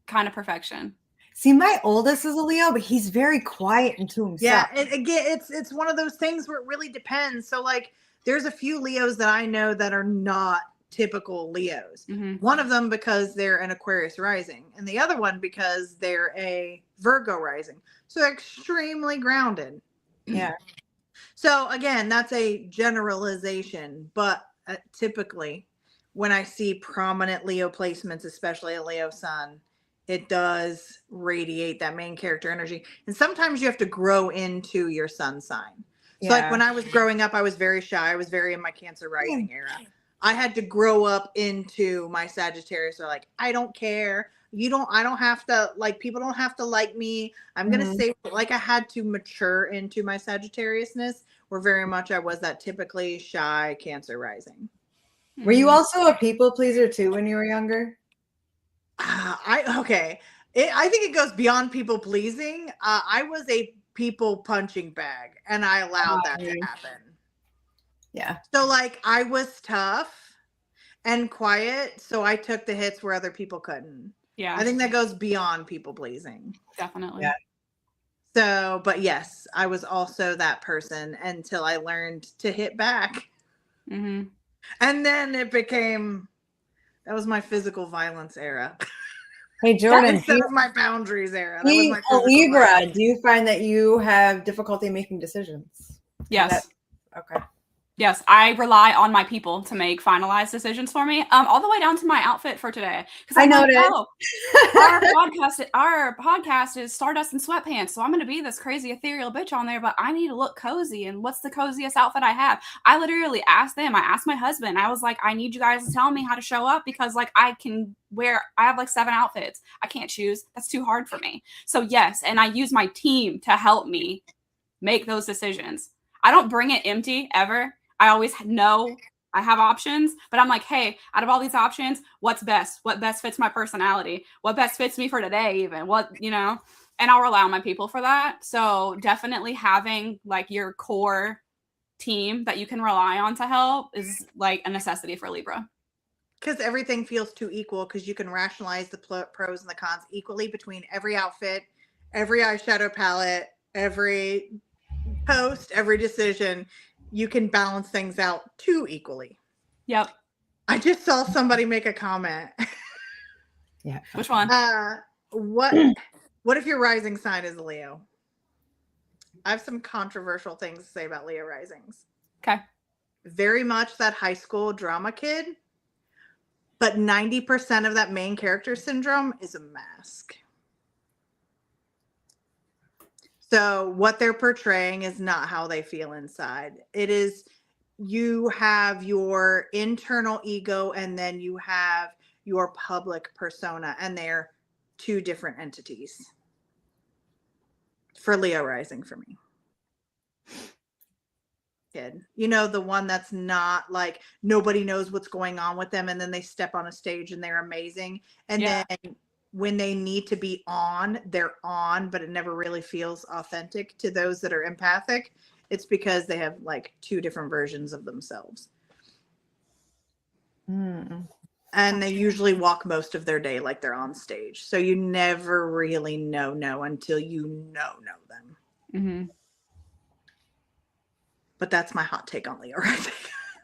kind of perfection. See, my oldest is a Leo, but he's very quiet and to himself. Yeah, it's one of those things where it really depends. So like, there's a few Leos that I know that are not typical Leos. Mm-hmm. One of them because they're an Aquarius rising, and the other one because they're a Virgo rising. So extremely grounded. Yeah. So again, that's a generalization, but typically when I see prominent Leo placements, especially a Leo sun, it does radiate that main character energy. And sometimes you have to grow into your sun sign. So like when I was growing up, I was very shy. I was very in my Cancer rising era. I had to grow up into my Sagittarius. They're like, I don't care. I don't have to, like, people don't have to like me. I'm going to say, like, I had to mature into my Sagittariusness, where very much I was that typically shy Cancer rising. Were you also a people pleaser too when you were younger? I think it goes beyond people pleasing. I was a people punching bag, and I allowed that to happen. Yeah. So like, I was tough and quiet, so I took the hits where other people couldn't. Yeah. I think that goes beyond people pleasing. Definitely. Yeah. So, but yes, I was also that person until I learned to hit back. Mm-hmm. And then it became, that was my physical violence era. Hey, Jordan. Instead of my boundaries era. Being a Libra, do you find that you have difficulty making decisions? Yes. Okay. Yes, I rely on my people to make finalized decisions for me, all the way down to my outfit for today. Because I I'm like, noticed. oh, our podcast is Stardust and Sweatpants, so I'm going to be this crazy ethereal bitch on there, but I need to look cozy. And what's the coziest outfit I have? I literally asked them. I asked my husband. I was like, I need you guys to tell me how to show up because like I have like 7 outfits. I can't choose. That's too hard for me. So yes, and I use my team to help me make those decisions. I don't bring it empty ever. I always know I have options, but I'm like, hey, out of all these options, what's best? What best fits my personality? What best fits me for today, even? And I'll rely on my people for that. So definitely having like your core team that you can rely on to help is like a necessity for Libra. Because everything feels too equal because you can rationalize the pros and the cons equally between every outfit, every eyeshadow palette, every post, every decision. You can balance things out too equally. Yep. I just saw somebody make a comment. Yeah. Which one? What if your rising sign is Leo? I have some controversial things to say about Leo risings. Okay. Very much that high school drama kid, but 90% of that main character syndrome is a mask. So what they're portraying is not how they feel inside. It is, you have your internal ego and then you have your public persona, and they're 2 different entities. For Leo rising for me. Kid. You know, the one that's not like nobody knows what's going on with them and then they step on a stage and they're amazing. And then when they need to be on, they're on, but it never really feels authentic to those that are empathic. It's because they have like 2 different versions of themselves. And they usually walk most of their day like they're on stage. So you never really know until you know them. Mm-hmm. But that's my hot take on Leo rising.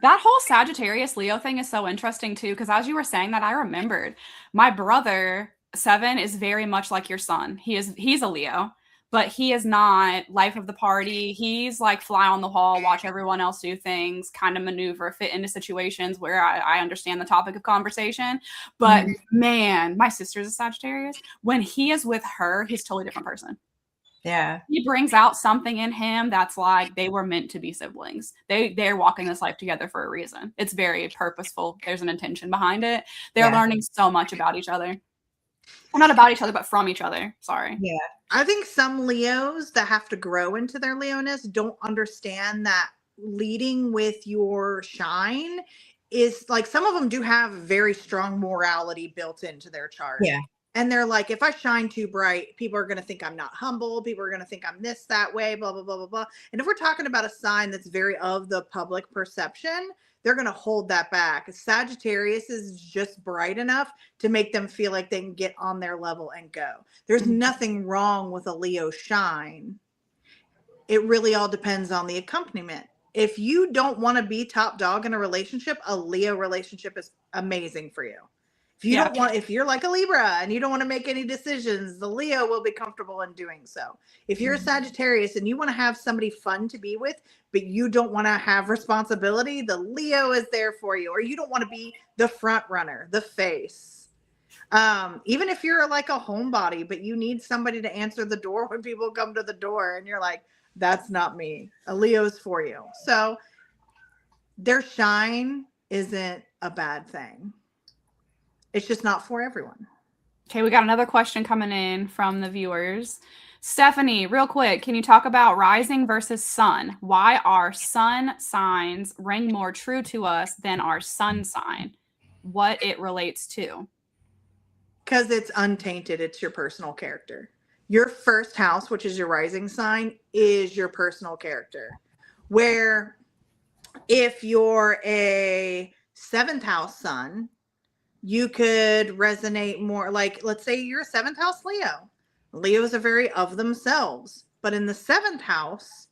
That whole Sagittarius Leo thing is so interesting too, because as you were saying that, I remembered my brother 7 is very much like your son. He's a Leo, but he is not life of the party. He's like fly on the wall, watch everyone else do things, kind of maneuver, fit into situations where I understand the topic of conversation. But man, my sister's a Sagittarius. When he is with her, he's a totally different person. Yeah. He brings out something in him that's like they were meant to be siblings. They're walking this life together for a reason. It's very purposeful. There's an intention behind it. They're learning so much about each other. Well, not about each other, but from each other. Sorry. Yeah. I think some Leos that have to grow into their Leoness don't understand that leading with your shine is like, some of them do have very strong morality built into their chart. Yeah. And they're like, if I shine too bright, people are going to think I'm not humble. People are going to think I'm this, that way, blah, blah, blah, blah, blah. And if we're talking about a sign that's very of the public perception, they're going to hold that back. Sagittarius is just bright enough to make them feel like they can get on their level and go. There's nothing wrong with a Leo shine. It really all depends on the accompaniment. If you don't want to be top dog in a relationship, a Leo relationship is amazing for you. If you don't want, if you're like a Libra and you don't want to make any decisions, the Leo will be comfortable in doing so. If you're a Sagittarius and you want to have somebody fun to be with, but you don't want to have responsibility, the Leo is there for you. Or you don't want to be the front runner, the face. Even if you're like a homebody, but you need somebody to answer the door when people come to the door and you're like, that's not me. A Leo's for you. So their shine isn't a bad thing. It's just not for everyone. Okay, we got another question coming in from the viewers. Stephanie, real quick, can you talk about rising versus sun? Why are sun signs ring more true to us than our sun sign? What it relates to? Because it's untainted. It's your personal character. Your first house, which is your rising sign, is your personal character. Where if you're a 7th house sun, you could resonate more like, let's say you're a 7th house Leo. Leos are very of themselves, but in the 7th house,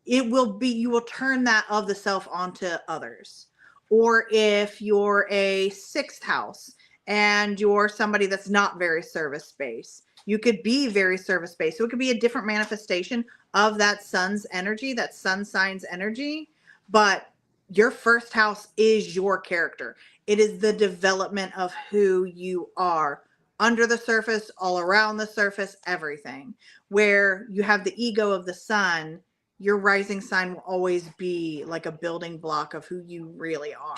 it will be, you will turn that of the self onto others. Or if you're a 6th house and you're somebody that's not very service-based, you could be very service-based. So it could be a different manifestation of that sun's energy, that sun sign's energy. but your first house is your character. It is the development of who you are under the surface, all around the surface, everything. Where you have the ego of the sun, your rising sign will always be like a building block of who you really are.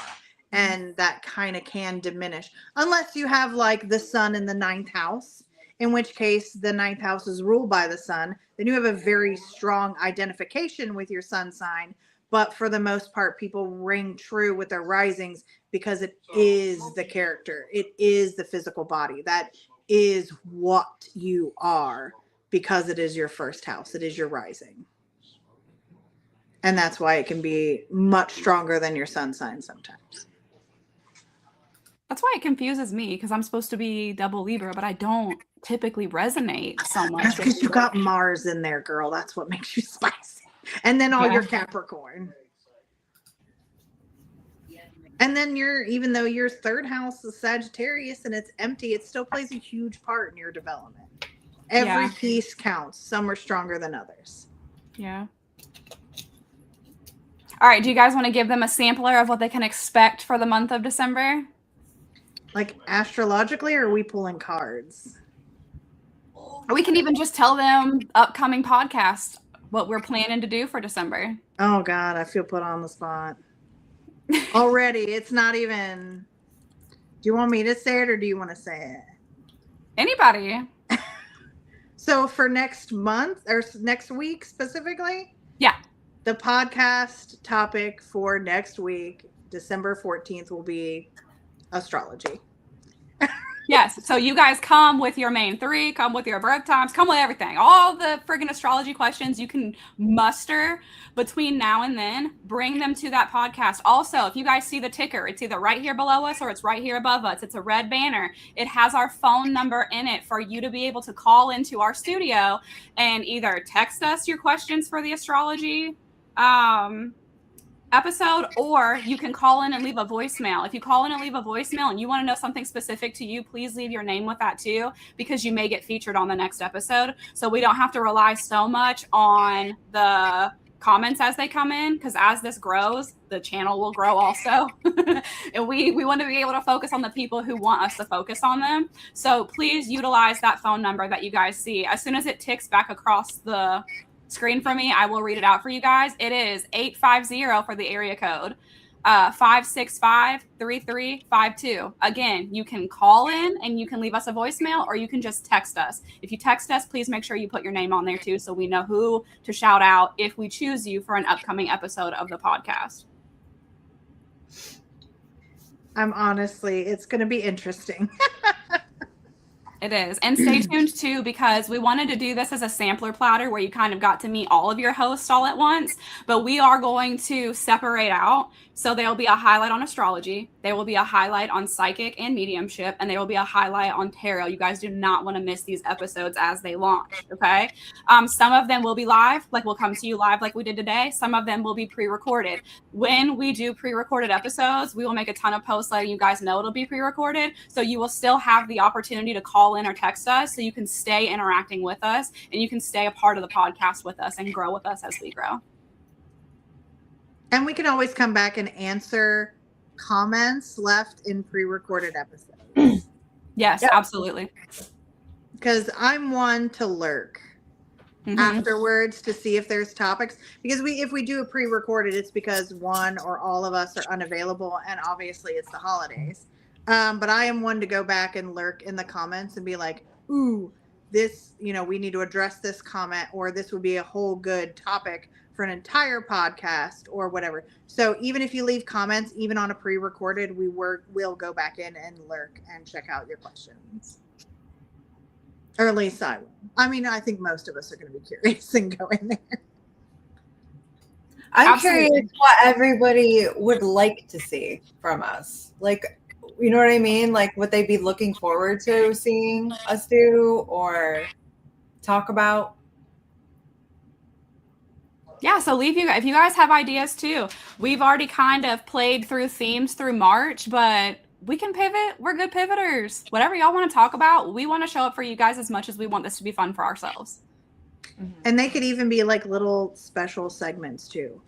And that kind of can diminish unless you have like the sun in the 9th house, in which case the 9th house is ruled by the sun. Then you have a very strong identification with your sun sign. But for the most part, people ring true with their risings because it is the character. It is the physical body. That is what you are because it is your first house. It is your rising. And that's why it can be much stronger than your sun sign sometimes. That's why it confuses me, because I'm supposed to be double Libra, but I don't typically resonate so much. That's because you got Mars in there, girl. That's what makes you spicy. And then all your Capricorn. And then even though your 3rd house is Sagittarius and it's empty, it still plays a huge part in your development. Every piece counts. Some are stronger than others. Yeah. All right. Do you guys want to give them a sampler of what they can expect for the month of December? Like astrologically, or are we pulling cards? Or we can even just tell them upcoming podcast, what we're planning to do for December. Oh God, I feel put on the spot. Already, it's not even. Do you want me to say it or do you want to say it? Anybody. So for next month or next week specifically? Yeah. The podcast topic for next week, December 14th, will be astrology. Yes. So you guys come with your main 3, come with your birth times, come with everything. All the friggin' astrology questions you can muster between now and then, bring them to that podcast. Also, if you guys see the ticker, it's either right here below us or it's right here above us. It's a red banner. It has our phone number in it for you to be able to call into our studio and either text us your questions for the astrology episode, or you can call in and leave a voicemail. If you call in and leave a voicemail and you want to know something specific to you, please leave your name with that too, because you may get featured on the next episode. So we don't have to rely so much on the comments as they come in, because as this grows, the channel will grow also. And we want to be able to focus on the people who want us to focus on them. So please utilize that phone number that you guys see. As soon as it ticks back across the screen for me, I will read it out for you guys. It is 850 for the area code, 565-3352. Again, you can call in and you can leave us a voicemail, or you can just text us. If you text us, please make sure you put your name on there too, so we know who to shout out if we choose you for an upcoming episode of the podcast. It's going to be interesting. It is. And stay tuned too, because we wanted to do this as a sampler platter where you kind of got to meet all of your hosts all at once, but we are going to separate out. So there will be a highlight on astrology, there will be a highlight on psychic and mediumship, and there will be a highlight on tarot. You guys do not want to miss these episodes as they launch, okay? Some of them will be live, like we'll come to you live like we did today. Some of them will be pre-recorded. When we do pre-recorded episodes, we will make a ton of posts letting you guys know it'll be pre-recorded, so you will still have the opportunity to call in or text us, so you can stay interacting with us and you can stay a part of the podcast with us and grow with us as we grow. And we can always come back and answer comments left in pre-recorded episodes. Yes, yep. Absolutely. Because I'm one to lurk afterwards to see if there's topics. Because if we do a pre-recorded, it's because one or all of us are unavailable, and obviously it's the holidays. But I am one to go back and lurk in the comments and be like, ooh, this, we need to address this comment, or this would be a whole good topic for an entire podcast or whatever. So even if you leave comments, even on a pre-recorded, we'll go back in and lurk and check out your questions. Or at least I will. I mean, I think most of us are going to be curious and go in there. I'm curious what everybody would like to see from us. Like, you know what I mean? Like, would they be looking forward to seeing us do or talk about? Yeah, so if you guys have ideas too. We've already kind of played through themes through March, but we can pivot. We're good pivoters. Whatever y'all want to talk about, we want to show up for you guys as much as we want this to be fun for ourselves. And they could even be like little special segments too.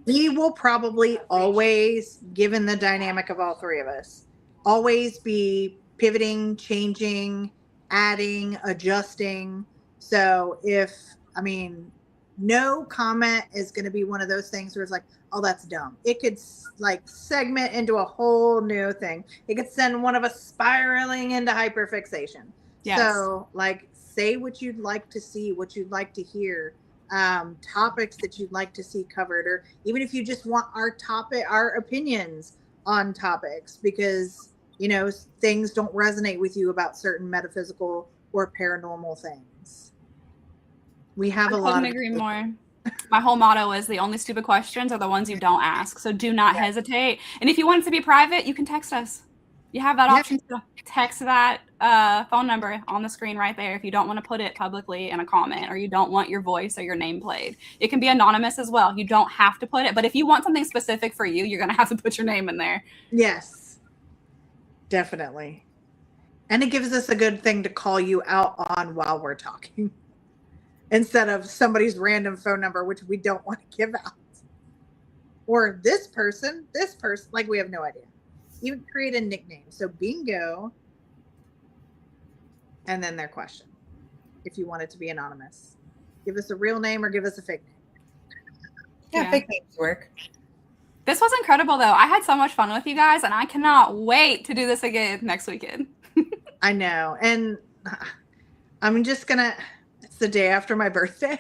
We will probably always, given the dynamic of all three of us, always be pivoting, changing, adding, adjusting. So no comment is going to be one of those things where it's like, oh, that's dumb. It could like segment into a whole new thing. It could send one of us spiraling into hyperfixation. Yes. So like, say what you'd like to see, what you'd like to hear, topics that you'd like to see covered, or even if you just want our opinions on topics, because things don't resonate with you about certain metaphysical or paranormal things. We have a lot. I couldn't agree more. My whole motto is the only stupid questions are the ones you don't ask. So do not hesitate. And if you want it to be private, you can text us. You have that option to text that phone number on the screen right there if you don't want to put it publicly in a comment, or you don't want your voice or your name played. It can be anonymous as well. You don't have to put it. But if you want something specific for you, you're going to have to put your name in there. Yes, definitely. And it gives us a good thing to call you out on while we're talking, instead of somebody's random phone number, which we don't want to give out. Or this person, like we have no idea. You create a nickname. So bingo. And then their question. If you want it to be anonymous. Give us a real name or give us a fake name. Yeah, fake names work. This was incredible, though. I had so much fun with you guys, and I cannot wait to do this again next weekend. I know. And I'm just going to... It's the day after my birthday.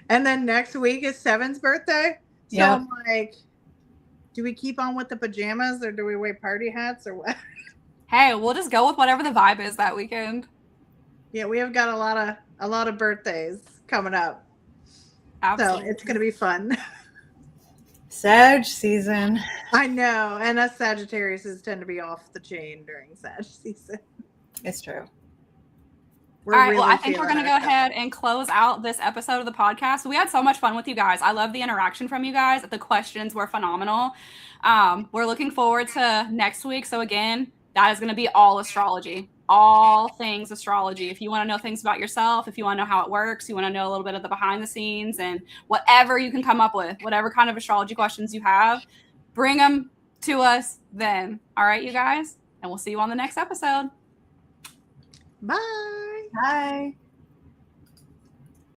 And then next week is Seven's birthday. So I'm like... Do we keep on with the pajamas, or do we wear party hats, or what? Hey, we'll just go with whatever the vibe is that weekend. Yeah, we have got a lot of birthdays coming up. Absolutely. So it's going to be fun. Sag season. I know. And us Sagittariuses tend to be off the chain during Sag season. It's true. All right, well, I think we're going to go ahead and close out this episode of the podcast. We had so much fun with you guys. I love the interaction from you guys. The questions were phenomenal. We're looking forward to next week. So again, that is going to be all astrology, all things astrology. If you want to know things about yourself, if you want to know how it works, you want to know a little bit of the behind the scenes, and whatever you can come up with, whatever kind of astrology questions you have, bring them to us then. All right, you guys, and we'll see you on the next episode. Bye. Bye.